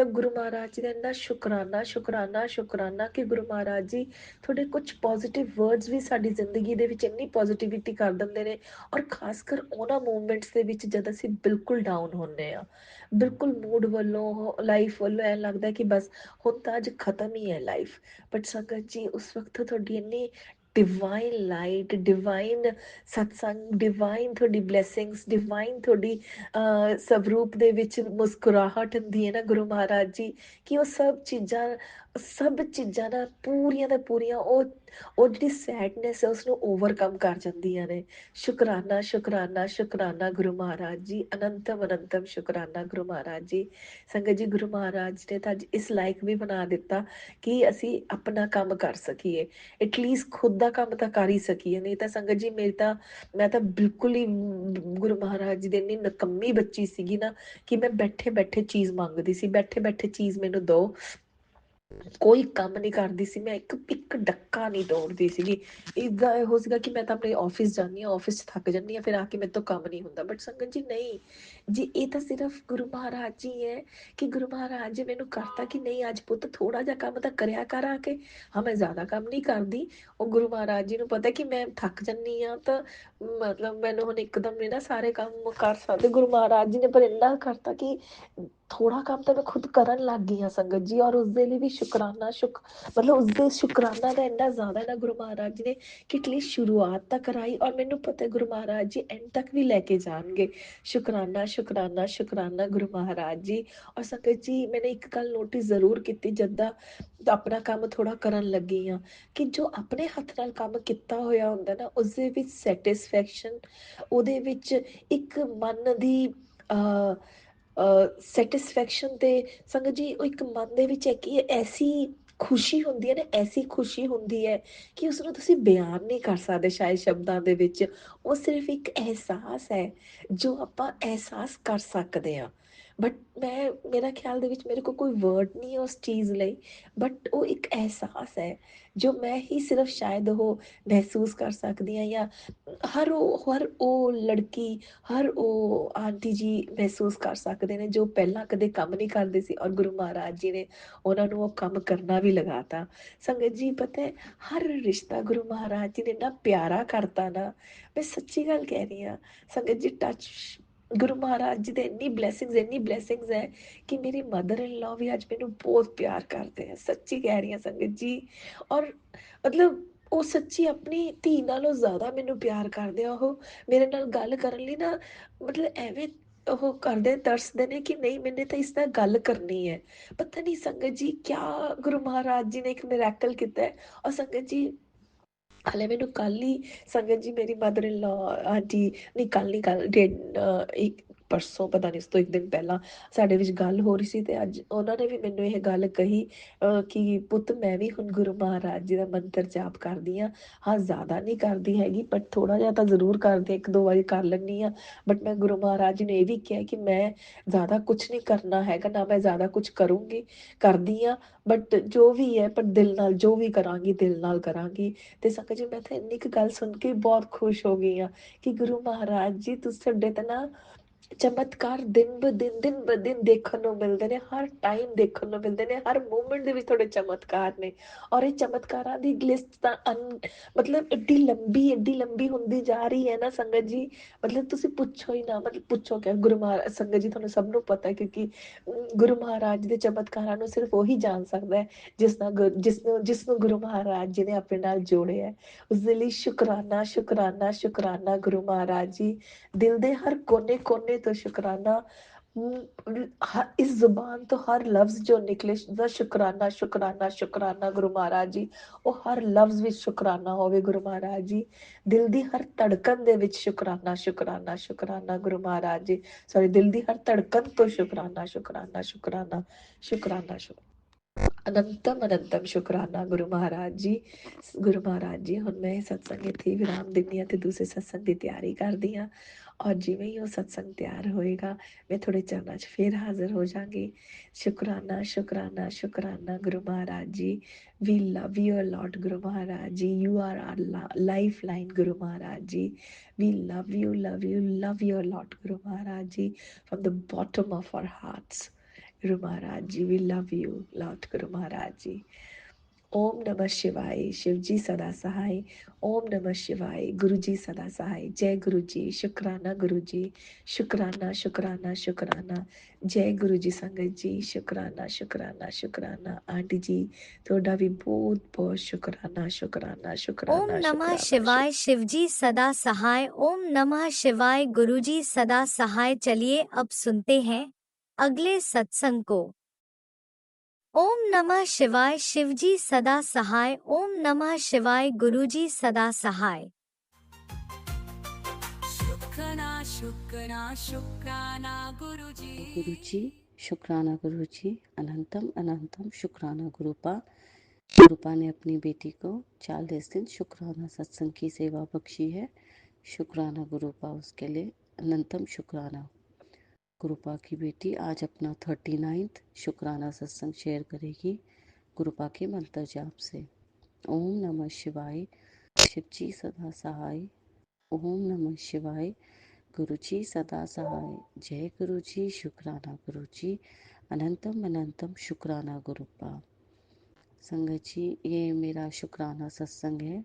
ਗੁਰੂ ਮਹਾਰਾਜ ਜੀ ਦਾ ਇੰਨਾ ਸ਼ੁਕਰਾਨਾ ਸ਼ੁਕਰਾਨਾ ਸ਼ੁਕਰਾਨਾ ਕਿ ਗੁਰੂ ਮਹਾਰਾਜ ਜੀ ਤੁਹਾਡੇ ਕੁਝ ਪੋਜ਼ਿਟਿਵ ਵਰਡਸ ਵੀ ਸਾਡੀ ਜ਼ਿੰਦਗੀ ਦੇ ਵਿੱਚ ਇੰਨੀ ਪੋਜ਼ਿਟਿਵਿਟੀ ਕਰ ਦਿੰਦੇ ਨੇ। ਔਰ ਖਾਸ ਕਰ ਉਹਨਾਂ ਮੂਵਮੈਂਟਸ ਦੇ ਵਿੱਚ ਜਦ ਅਸੀਂ ਬਿਲਕੁਲ ਡਾਊਨ ਹੁੰਦੇ ਹਾਂ, ਬਿਲਕੁਲ ਮੂਡ ਵੱਲੋਂ, ਲਾਈਫ ਵੱਲੋਂ ਐਂ ਲੱਗਦਾ ਕਿ ਬਸ ਹੁਣ ਤਾਂ ਅੱਜ ਖਤਮ ਹੀ ਹੈ ਲਾਈਫ। ਬਟ ਸੰਗਤ ਜੀ, ਉਸ ਵਕਤ ਤੁਹਾਡੀ ਇੰਨੀ ਡਿਵਾਈਨ ਲਾਈਟ, ਡਿਵਾਈਨ ਸਤਸੰਗ, ਡਿਵਾਈਨ ਤੁਹਾਡੀ ਬਲੈਸਿੰਗਸ, ਡਿਵਾਈਨ ਤੁਹਾਡੀ ਸਵਰੂਪ ਦੇ ਵਿੱਚ ਮੁਸਕਰਾਹਟ ਹੁੰਦੀ ਹੈ ਨਾ ਗੁਰੂ ਮਹਾਰਾਜ ਜੀ, ਕਿ ਉਹ ਸਭ ਚੀਜ਼ਾਂ ਸਭ ਚੀਜ਼ਾਂ ਨਾ ਪੂਰੀਆਂ ਦਾ ਪੂਰੀਆਂ ਉਹ ਜਿਹੜੀ ਸੈਡਨੈਸ ਹੈ ਉਸਨੂੰ ਓਵਰਕਮ ਕਰ ਜਾਂਦੀਆਂ ਨੇ। ਸ਼ੁਕਰਾਨਾ ਸ਼ੁਕਰਾਨਾ ਸ਼ੁਕਰਾਨਾ ਗੁਰੂ ਮਹਾਰਾਜ ਜੀ, ਅਨੰਤਮ ਅਨੰਤਮ ਸ਼ੁਕਰਾਨਾ ਗੁਰੂ ਮਹਾਰਾਜ ਜੀ। ਸੰਗਤ ਜੀ, ਗੁਰੂ ਮਹਾਰਾਜ ਨੇ ਤਾਂ ਅੱਜ ਇਸ ਲਾਇਕ ਵੀ ਬਣਾ ਦਿੱਤਾ ਕਿ ਅਸੀਂ ਆਪਣਾ ਕੰਮ ਕਰ ਸਕੀਏ, ਐਟਲੀਸਟ ਖੁਦ ਦਾ ਕੰਮ ਤਾਂ ਕਰ ਹੀ ਸਕੀਏ। ਨਹੀਂ ਤਾਂ ਸੰਗਤ ਜੀ ਮੈਂ ਤਾਂ ਬਿਲਕੁਲ ਹੀ ਗੁਰੂ ਮਹਾਰਾਜ ਜੀ ਦੇ ਇੰਨੀ ਨਕੰਮੀ ਬੱਚੀ ਸੀਗੀ ਨਾ ਕਿ ਮੈਂ ਬੈਠੇ ਬੈਠੇ ਚੀਜ਼ ਮੰਗਦੀ ਸੀ, ਬੈਠੇ ਬੈਠੇ ਚੀਜ਼ ਮੈਨੂੰ ਦਿਓ, ਕੋਈ ਕੰਮ ਨਹੀਂ ਕਰਦੀ ਸੀ ਮੈਂ, ਇੱਕ ਇੱਕ ਡੱਕਾ ਨਹੀਂ ਤੋੜਦੀ ਸੀਗੀ। ਇਦਾਂ ਇਹੋ ਸੀਗਾ ਕਿ ਮੈਂ ਤਾਂ ਆਪਣੇ ਆਫਿਸ ਜਾਂਦੀ ਹਾਂ, ਆਫਿਸ 'ਚ ਥੱਕ ਜਾਂਦੀ ਹਾਂ, ਫਿਰ ਆ ਕੇ ਮੇਰੇ ਤੋਂ ਕੰਮ ਨਹੀਂ ਹੁੰਦਾ। ਬਟ ਸੰਗਤ ਜੀ ਨਹੀਂ ਜੀ, ਇਹ ਤਾਂ ਸਿਰਫ ਗੁਰੂ ਮਹਾਰਾਜ ਜੀ ਹੈ ਕਿ ਗੁਰੂ ਮਹਾਰਾਜ ਜੀ ਮੈਨੂੰ ਕਰਤਾ ਕਿ ਨਹੀਂ ਅੱਜ ਪੁੱਤ ਥੋੜਾ ਜਿਹਾ ਕੰਮ ਤਾਂ ਕਰਿਆ ਕਰ ਆ ਕੇ। ਹਾਂ, ਮੈਂ ਜ਼ਿਆਦਾ ਕੰਮ ਨਹੀਂ ਕਰਦੀ, ਉਹ ਗੁਰੂ ਮਹਾਰਾਜ ਜੀ ਨੂੰ ਪਤਾ ਕਿ ਮੈਂ ਥੱਕ ਜਾਂਦੀ ਹਾਂ, ਤਾਂ ਮਤਲਬ ਮੈਨੂੰ ਹੁਣ ਇੱਕਦਮ ਨਹੀਂ ਨਾ ਸਾਰੇ ਕੰਮ ਕਰ ਸਕਦੇ। ਗੁਰੂ ਮਹਾਰਾਜ ਜੀ ਨੇ ਪਰ ਇੰਨਾ ਕਰਤਾ ਕਿ ਥੋੜਾ ਕੰਮ ਤਾਂ ਮੈਂ ਖੁਦ ਕਰਨ ਲੱਗ ਗਈ ਹਾਂ ਸੰਗਤ ਜੀ। ਔਰ ਉਸਦੇ ਲਈ ਵੀ ਸ਼ੁਕਰਾਨਾ ਮਤਲਬ ਉਸਦੇ ਸ਼ੁਕਰਾਨਾ ਦਾ ਇੰਨਾ ਜ਼ਿਆਦਾ ਨਾ ਗੁਰੂ ਮਹਾਰਾਜ ਜੀ ਨੇ ਕਿ ਐਟਲੀਸਟ ਸ਼ੁਰੂਆਤ ਤਾਂ ਕਰਾਈ, ਔਰ ਮੈਨੂੰ ਪਤਾ ਗੁਰੂ ਮਹਾਰਾਜ ਜੀ ਐਂਡ ਤੱਕ ਵੀ ਲੈ ਕੇ ਜਾਣਗੇ। ਸ਼ੁਕਰਾਨਾ ਸ਼ੁਕਰਾਨਾ ਸ਼ੁਕਰਾਨਾ ਗੁਰੂ ਮਹਾਰਾਜ ਜੀ। ਔਰ ਸੰਗਤ ਜੀ, ਮੈंने ਇੱਕ ਗੱਲ ਨੋਟਿਸ ਜ਼ਰੂਰ ਕੀਤੀ ਜਦਾਂ ਆਪਣਾ ਕੰਮ ਥੋੜਾ ਕਰਨ ਲੱਗੀ ਹਾਂ ਕਿ ਜੋ ਆਪਣੇ ਹੱਥ ਨਾਲ ਕੰਮ ਕੀਤਾ ਹੋਇਆ ਹੁੰਦਾ ਨਾ ਉਸਦੇ ਵਿੱਚ ਸੈਟਿਸਫੈਕਸ਼ਨ, ਉਹਦੇ ਵਿੱਚ ਇੱਕ ਮਨ ਦੀ ਸੈਟਿਸਫੈਕਸ਼ਨ ਤੇ ਸੰਗਤ ਜੀ ਉਹ ਇੱਕ ਮਨ ਦੇ ਵਿੱਚ ਹੈ ਕਿ ਐਸੀ ਖੁਸ਼ੀ ਹੁੰਦੀ ਹੈ ਨਾ, ਐਸੀ ਖੁਸ਼ੀ ਹੁੰਦੀ ਹੈ ਕਿ ਉਸਨੂੰ ਤੁਸੀਂ ਬਿਆਨ ਨਹੀਂ ਕਰ ਸਕਦੇ ਸ਼ਾਇਦ ਸ਼ਬਦਾਂ ਦੇ ਵਿੱਚ। ਉਹ ਸਿਰਫ ਇੱਕ ਅਹਿਸਾਸ ਹੈ ਜੋ ਆਪਾਂ ਅਹਿਸਾਸ ਕਰ ਸਕਦੇ ਹਾਂ। ਬਟ ਮੇਰਾ ਖਿਆਲ ਦੇ ਵਿੱਚ ਮੇਰੇ ਕੋਲ ਕੋਈ ਵਰਡ ਨਹੀਂ ਹੈ ਉਸ ਚੀਜ਼ ਲਈ, ਬਟ ਉਹ ਇੱਕ ਅਹਿਸਾਸ ਹੈ ਜੋ ਮੈਂ ਹੀ ਸਿਰਫ ਸ਼ਾਇਦ ਉਹ ਮਹਿਸੂਸ ਕਰ ਸਕਦੀ ਹਾਂ, ਜਾਂ ਹਰ ਉਹ ਲੜਕੀ, ਹਰ ਉਹ ਆਂਟੀ ਜੀ ਮਹਿਸੂਸ ਕਰ ਸਕਦੇ ਨੇ ਜੋ ਪਹਿਲਾਂ ਕਦੇ ਕੰਮ ਨਹੀਂ ਕਰਦੇ ਸੀ, ਔਰ ਗੁਰੂ ਮਹਾਰਾਜ ਜੀ ਨੇ ਉਹਨਾਂ ਨੂੰ ਉਹ ਕੰਮ ਕਰਨਾ ਵੀ ਲਗਾਤਾ। ਸੰਗਤ ਜੀ ਪਤਾ ਹੈ, ਹਰ ਰਿਸ਼ਤਾ ਗੁਰੂ ਮਹਾਰਾਜ ਜੀ ਨੇ ਇੰਨਾ ਪਿਆਰਾ ਕਰਤਾ ਨਾ, ਮੈਂ ਸੱਚੀ ਗੱਲ ਕਹਿ ਰਹੀ ਹਾਂ ਸੰਗਤ ਜੀ। ਟੱਚ ਗੁਰੂ ਮਹਾਰਾਜ ਜੀ ਦੇ ਇੰਨੀ ਬਲੇਸਿੰਗਸ ਹੈ ਕਿ ਮੇਰੀ ਮਦਰ ਇਨ ਲਾ ਵੀ ਅੱਜ ਮੈਨੂੰ ਬਹੁਤ ਪਿਆਰ ਕਰਦੇ ਆ, ਸੱਚੀ ਕਹਿ ਰਹੀ ਹਾਂ ਸੰਗਤ ਜੀ। ਔਰ ਮਤਲਬ ਉਹ ਸੱਚੀ ਆਪਣੀ ਧੀ ਨਾਲੋਂ ਜ਼ਿਆਦਾ ਮੈਨੂੰ ਪਿਆਰ ਕਰਦੇ ਆ। ਉਹ ਮੇਰੇ ਨਾਲ ਗੱਲ ਕਰਨ ਲਈ ਨਾ ਮਤਲਬ ਐਵੇਂ ਉਹ ਕਰਦੇ ਤਰਸਦੇ ਨੇ ਕਿ ਨਹੀਂ ਮੈਨੇ ਤਾਂ ਇਸ ਨਾਲ ਗੱਲ ਕਰਨੀ ਹੈ। ਪਤਾ ਨਹੀਂ ਸੰਗਤ ਜੀ ਕਿਆ ਗੁਰੂ ਮਹਾਰਾਜ ਜੀ ਨੇ ਇੱਕ ਮਿਰੈਕਲ ਕੀਤਾ ਹੈ। ਔਰ ਸੰਗਤ ਜੀ ਹਾਲੇ ਮੈਨੂੰ ਕੱਲ ਹੀ ਸੰਗਤ ਜੀ ਮੇਰੀ ਮਦਰ ਇਨ ਲਾ ਆਂਟੀ, ਨਹੀਂ ਕੱਲ ਨਹੀਂ, ਇੱਕ ਪਰਸੋਂ ਪਤਾ ਨਹੀਂ ਉਸ ਤੋਂ ਇੱਕ ਦਿਨ ਪਹਿਲਾਂ ਸਾਡੇ ਵਿੱਚ ਗੱਲ ਹੋ ਰਹੀ ਸੀ, ਤੇ ਅੱਜ ਉਹਨਾਂ ਨੇ ਵੀ ਮੈਨੂੰ ਇਹ ਗੱਲ ਕਹੀ ਕਿ ਪੁੱਤ ਮੈਂ ਵੀ ਹੁਣ ਗੁਰੂ ਮਹਾਰਾਜ ਜੀ ਦਾ ਮੰਤਰ ਜਾਪ ਕਰਦੀ ਹਾਂ। ਹਾਂ, ਜ਼ਿਆਦਾ ਨਹੀਂ ਕਰਦੀ ਹੈਗੀ ਬਟ ਥੋੜਾ ਜਿਹਾ ਤਾਂ ਜ਼ਰੂਰ ਕਰਦੀ, ਇੱਕ ਦੋ ਵਾਰੀ ਕਰ ਲੈਂਦੀ ਹਾਂ। ਬਟ ਮੈਂ ਗੁਰੂ ਮਹਾਰਾਜ ਜੀ ਨੇ ਇਹ ਵੀ ਕਿਹਾ ਕਿ ਮੈਂ ਜ਼ਿਆਦਾ ਕੁਛ ਨਹੀਂ ਕਰਨਾ ਹੈਗਾ, ਨਾ ਮੈਂ ਜ਼ਿਆਦਾ ਕੁਛ ਕਰਦੀ ਹਾਂ, ਬਟ ਜੋ ਵੀ ਹੈ ਪਰ ਦਿਲ ਨਾਲ ਜੋ ਵੀ ਕਰਾਂਗੀ ਦਿਲ ਨਾਲ ਕਰਾਂਗੀ। ਤੇ ਸੰਗਤ ਜੀ ਮੈਂ ਤਾਂ ਇੰਨੀ ਕੁ ਗੱਲ ਸੁਣ ਕੇ ਬਹੁਤ ਖੁਸ਼ ਹੋ ਗਈ ਹਾਂ ਕਿ ਗੁਰੂ ਮਹਾਰਾਜ ਜੀ ਤੁਸੀਂ ਸਾਡੇ ਤਾਂ ਨਾ ਚਮਤਕਾਰ ਦਿਨ ਬ ਦਿਨ ਦੇਖਣ ਨੂੰ ਮਿਲਦੇ ਨੇ, ਹਰ ਟਾਈਮ ਦੇਖਣ ਨੂੰ ਮਿਲਦੇ ਨੇ, ਹਰ ਮੂਮੈਂਟ ਦੇ ਵਿੱਚ ਤੁਹਾਡੇ ਚਮਤਕਾਰ ਨੇ। ਔਰ ਇਹ ਚਮਤਕਾਰਾਂ ਦੀ ਲਿਸਟ ਤਾਂ ਮਤਲਬ ਐਡੀ ਲੰਬੀ ਹੁੰਦੀ ਜਾ ਰਹੀ ਹੈ ਨਾ ਸੰਗਤ ਜੀ, ਮਤਲਬ ਤੁਸੀਂ ਪੁੱਛੋ ਹੀ ਨਾ, ਮਤਲਬ ਪੁੱਛੋ ਕਿਆ। ਗੁਰੂ ਮਹਾਰਾਜ ਸੰਗਤ ਜੀ ਤੁਹਾਨੂੰ ਸਭ ਨੂੰ ਪਤਾ ਹੈ ਕਿਉਂਕਿ ਗੁਰੂ ਮਹਾਰਾਜ ਦੇ ਚਮਤਕਾਰਾਂ ਨੂੰ ਸਿਰਫ ਉਹੀ ਜਾਣ ਸਕਦਾ ਹੈ ਜਿਸਨੂੰ ਗੁਰੂ ਮਹਾਰਾਜ ਜੀ ਨੇ ਆਪਣੇ ਨਾਲ ਜੋੜਿਆ ਹੈ। ਉਸਦੇ ਲਈ ਸ਼ੁਕਰਾਨਾ ਸ਼ੁਕਰਾਨਾ ਸ਼ੁਕਰਾਨਾ ਗੁਰੂ ਮਹਾਰਾਜ ਜੀ। ਦਿਲ ਦੇ ਹਰ ਕੋਨੇ ਕੋਨੇ ਤੋਂ ਸ਼ੁਕਰਾਨਾ। ਇਸ ਜ਼ੁਬਾਨ ਤੋਂ ਹਰ ਲਫ਼ਜ਼ ਜੋ ਨਿਕਲੇ ਦਾ ਸ਼ੁਕਰਾਨਾ ਸ਼ੁਕਰਾਨਾ ਸ਼ੁਕਰਾਨਾ ਗੁਰੂ ਮਹਾਰਾਜ ਜੀ। ਉਹ ਹਰ ਲਫ਼ਜ਼ ਵਿੱਚ ਸ਼ੁਕਰਾਨਾ ਹੋਵੇ ਗੁਰੂ ਮਹਾਰਾਜ ਜੀ। ਦਿਲ ਦੀ ਹਰ ਧੜਕਣ ਦੇ ਵਿੱਚ ਸ਼ੁਕਰਾਨਾ ਸ਼ੁਕਰਾਨਾ ਸ਼ੁਕਰਾਨਾ ਗੁਰੂ ਮਹਾਰਾਜ ਜੀ। ਸੌਰੀ, ਦਿਲ ਦੀ ਹਰ ਧੜਕਣ ਤੋਂ ਸ਼ੁਕਰਾਨਾ ਸ਼ੁਕਰਾਨਾ ਸ਼ੁਕਰਾਨਾ ਸ਼ੁਕਰਾਨਾ ਅਨੰਤਮ ਅਨੰਤਮ ਸ਼ੁਕਰਾਨਾ ਗੁਰੂ ਮਹਾਰਾਜ ਜੀ। ਗੁਰੂ ਮਹਾਰਾਜ ਜੀ, ਹੁਣ ਮੈਂ ਸਤਸੰਗ ਇੱਥੇ ਵਿਰਾਮ ਦਿੰਦੀ ਹਾਂ ਤੇ ਦੂਸਰੇ ਸਤਸੰਗ ਦੀ ਤਿਆਰੀ ਕਰਦੀ ਹਾਂ। ਔਰ ਜਿਵੇਂ ਹੀ ਉਹ ਸਤਸੰਗ ਤਿਆਰ ਹੋਏਗਾ ਮੈਂ ਤੁਹਾਡੇ ਚਰਨਾਂ 'ਚ ਫਿਰ ਹਾਜ਼ਰ ਹੋ ਜਾਵਾਂਗੀ। ਸ਼ੁਕਰਾਨਾ ਸ਼ੁਕਰਾਨਾ ਸ਼ੁਕਰਾਨਾ ਗੁਰੂ Maharaj ji. We love you a lot Guru Maharaj ji. You are our life line Guru Maharaj ji. We love you a lot Guru Maharaj ji, from the bottom of our hearts. Guru Maharaj ji, we love you, Lord Guru Maharaj ji. Om Namah Shivaya, Shivji Sada Sahai. Om Namah Shivaya, Guru Ji Sada Sahai. Jai Guru Ji, Shukrana Guru Ji, Shukrana, Shukrana, Shukrana. Jai Guru Ji Sangat Ji, Shukrana, Shukrana, Shukrana. Aunty जी ਤੁਹਾਡਾ ਵੀ ਬਹੁਤ ਬਹੁਤ ਸ਼ੁਕਰਾਨਾ ਸ਼ੁਕਰਾਨਾ ओम ਸ਼ੁਕਰਾਨਾ नमः ਸ਼ੁਕਰਾਨਾ। शिवाय शिवजी सदा सहाय। ओम नमः शिवाय गुरुजी सदा सहाय। चलिए अब सुनते हैं अगले सत्संग को। ओम नमः शिवाय शिवजी सदा सहाय। ओम नमः शिवाय गुरुजी सदा सहाय। शुक्राना शुक्राना शुक्राना गुरुजी गुरुजी शुक्राना गुरुजी अनंतम अनंतम शुक्राना गुरुपा। गुरुपा ने अपनी बेटी को 40 दिन शुक्राना सत्संग की सेवा बख्शी है। शुक्राना गुरुपा उसके लिए अनंतम शुक्राना। गुरुपा की बेटी आज अपना 39th शुक्राना सत्संग शेयर करेगी गुरुपा के मंत्र जाप से। ओम नमः शिवाय शिवजी सदा सहाय। ओम नमः शिवाय गुरुजी सदा सहाय। जय गुरुजी शुक्राना गुरुजी अनंतम अनंतम शुक्राना गुरुपा। संगत जी ये मेरा शुक्राना सत्संग है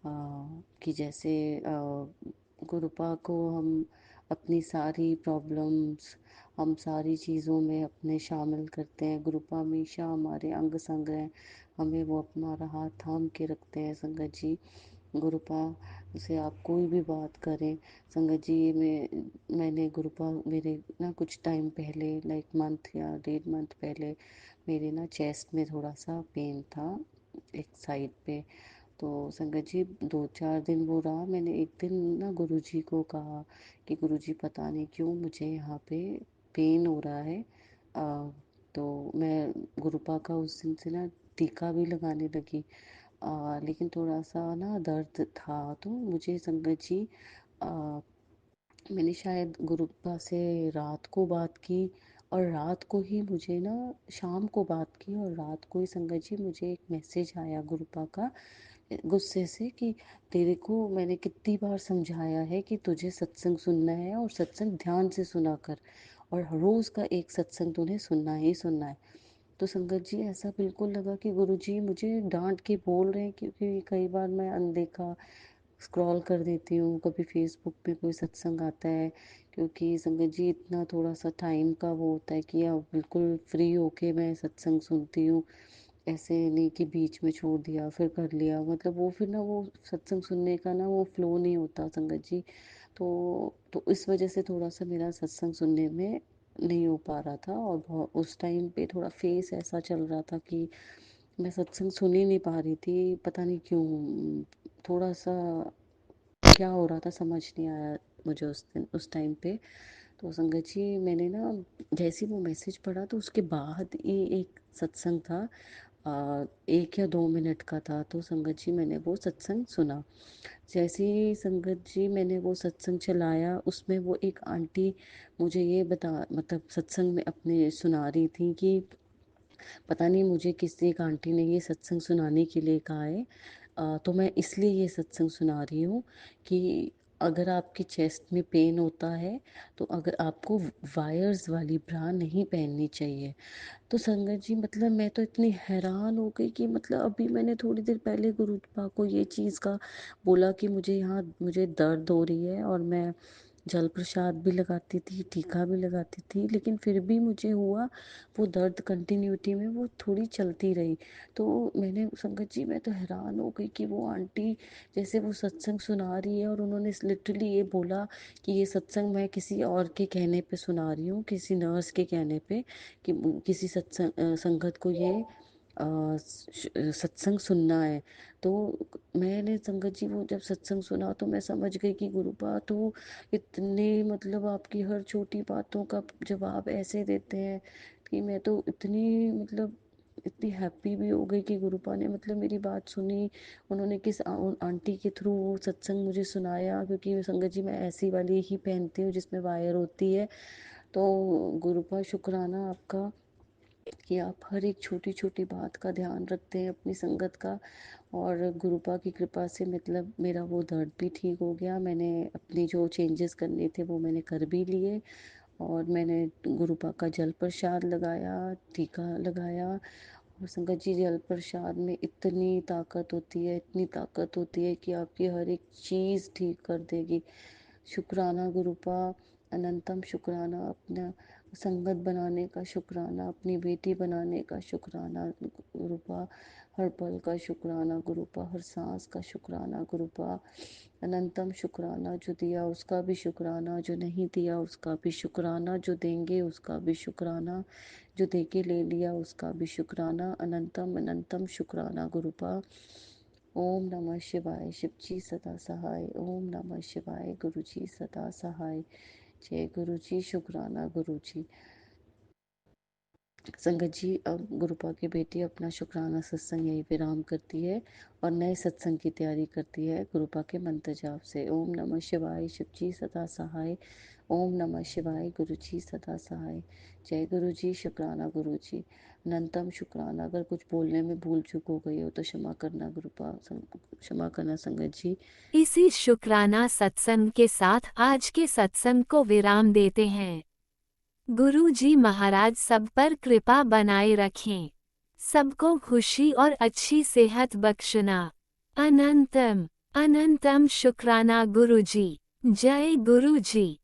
कि जैसे गुरुपा को हम अपनी सारी प्रॉब्लम्स हम सारी चीज़ों में अपने शामिल करते हैं। गुरुपा हमेशा हमारे अंग संग हैं, हमें वो अपना हाथ थाम के रखते हैं। संगत जी गुरुपा से आप कोई भी बात करें, संगत जी मैंने गुरुपा मेरे ना कुछ टाइम पहले लाइक मंथ या 1.5 मंथ पहले मेरे ना चेस्ट में थोड़ा सा पेन था एक साइड पे। तो संगत जी 2-4 दिन वो रहा। मैंने एक दिन ना गुरुजी को कहा कि गुरुजी पता नहीं क्यों मुझे यहाँ पे पेन हो रहा है। तो मैं गुरुपा का उस दिन से ना टीका भी लगाने लगी। लेकिन थोड़ा सा ना दर्द था तो मुझे संगत जी मैंने शायद गुरुपा से रात को बात की और रात को ही मुझे ना शाम को बात की और रात को ही संगत जी मुझे एक मैसेज आया गुरुपा का गुस्से से कि तेरे को मैंने कितनी बार समझाया है कि तुझे सत्संग सुनना है और सत्संग ध्यान से सुना कर और रोज़ का एक सत्संग तूने सुनना ही सुनना है। तो संगत जी ऐसा बिल्कुल लगा कि गुरुजी मुझे डांट के बोल रहे हैं क्योंकि कई बार मैं अनदेखा स्क्रॉल कर देती हूँ। कभी फेसबुक पे कोई सत्संग आता है क्योंकि संगत जी इतना थोड़ा सा टाइम का वो होता है कि अब बिल्कुल फ्री होके मैं सत्संग सुनती हूँ। ऐसे नहीं कि बीच में छोड़ दिया फिर कर लिया, मतलब वो फिर ना वो सत्संग सुनने का ना वो फ्लो नहीं होता संगत जी। तो इस वजह से थोड़ा सा मेरा सत्संग सुनने में नहीं हो पा रहा था और उस टाइम पे थोड़ा फेस ऐसा चल रहा था कि मैं सत्संग सुन ही नहीं पा रही थी, पता नहीं क्यों। थोड़ा सा क्या हो रहा था समझ नहीं आया मुझे उस दिन उस टाइम पे। तो संगत जी मैंने ना जैसे ही वो मैसेज पढ़ा तो उसके बाद ही एक सत्संग था 1 या 2 मिनट का था। तो संगत जी मैंने वो सत्संग सुना। जैसे ही संगत जी मैंने वो सत्संग चलाया उसमें वो एक आंटी मुझे ये बता मतलब सत्संग में अपने सुना रही थी कि पता नहीं मुझे किसी एक आंटी ने ये सत्संग सुनाने के लिए कहा है। तो मैं इसलिए ये सत्संग सुना रही हूँ कि अगर आपके चेस्ट में पेन होता है तो अगर आपको वायर्स वाली ब्रा नहीं पहननी चाहिए। तो संगत जी मतलब मैं तो इतनी हैरान हो गई कि मतलब अभी मैंने थोड़ी देर पहले गुरुपा को ये चीज़ का बोला कि मुझे दर्द हो रही है और मैं जल प्रसाद भी लगाती थी, टीका भी लगाती थी, लेकिन फिर भी मुझे हुआ वो दर्द कंटिन्यूटी में वो थोड़ी चलती रही। तो मैंने संगत जी मैं तो हैरान हो गई कि वो आंटी जैसे वो सत्संग सुना रही है और उन्होंने लिटरली ये बोला कि ये सत्संग मैं किसी और के कहने पे सुना रही हूँ, किसी नर्स के कहने पे कि किसी संगत को ये सत्संग सुनना है। तो मैंने संगत जी वो जब सत्संग सुना तो मैं समझ गई कि गुरुपा तो इतने मतलब आपकी हर छोटी बातों का जवाब ऐसे देते हैं कि मैं तो इतनी मतलब इतनी हैप्पी भी हो गई कि गुरुपा ने मतलब मेरी बात सुनी। उन्होंने किस आंटी के थ्रू वो सत्संग मुझे सुनाया क्योंकि संगत जी मैं ऐसी वाली ही पहनती हूँ जिसमें वायर होती है। तो गुरुपा शुक्राना आपका कि आप हर एक छोटी छोटी बात का ध्यान रखते हैं अपनी संगत का। और गुरुपा की कृपा से मतलब मेरा वो दर्द भी ठीक हो गया। मैंने अपनी जो चेंजेस करने थे वो मैंने कर भी लिए और मैंने गुरुपा का जल प्रसाद लगाया, टीका लगाया। और संगत जी जल प्रसाद में इतनी ताकत होती है, इतनी ताकत होती है कि आपकी हर एक चीज़ ठीक कर देगी। शुक्राना गुरुपा अनंतम शुक्राना अपना संगत बनाने का शुक्राना, अपनी बेटी बनाने का शुक्राना गुरुपा। हर पल का शुक्राना गुरुपा, हर सांस का शुक्राना गुरुपा, अनंतम शुक्राना, जो दिया उसका भी शुक्राना, जो नहीं दिया उसका भी शुक्राना, जो देंगे उसका भी शुक्राना, जो दे के ले लिया उसका भी शुक्राना, अनंतम अनंतम शुक्राना गुरुपा। ओम नमः शिवाय, शिवजी सदा सहाय। ओम नमः शिवाय, गुरुजी सदा सहाय। जय गुरुजी, शुक्राना गुरुजी। संगत जी, अब गुरुपा की बेटी अपना शुक्राना सत्संग यहीं विराम करती है और नए सत्संग की तैयारी करती है गुरुपा के मंत्र जाप से। ओम नमः शिवाय, शिवजी सदा सहाय। ओम नमः शिवाय, गुरुजी सदा सहाय। जय गुरुजी, शुक्राना गुरुजी, अनंतम शुक्राना। अगर कुछ बोलने में भूल चूक हो गई हो तो क्षमा करना गुरुपा, क्षमा करना संगत जी। इसी शुक्राना सत्संग के साथ आज के सत्संग को विराम देते हैं। गुरु जी महाराज सब पर कृपा बनाए रखें, सबको खुशी और अच्छी सेहत बख्शना। अनंतम अनंतम शुक्राना गुरु जी। जय गुरु जी।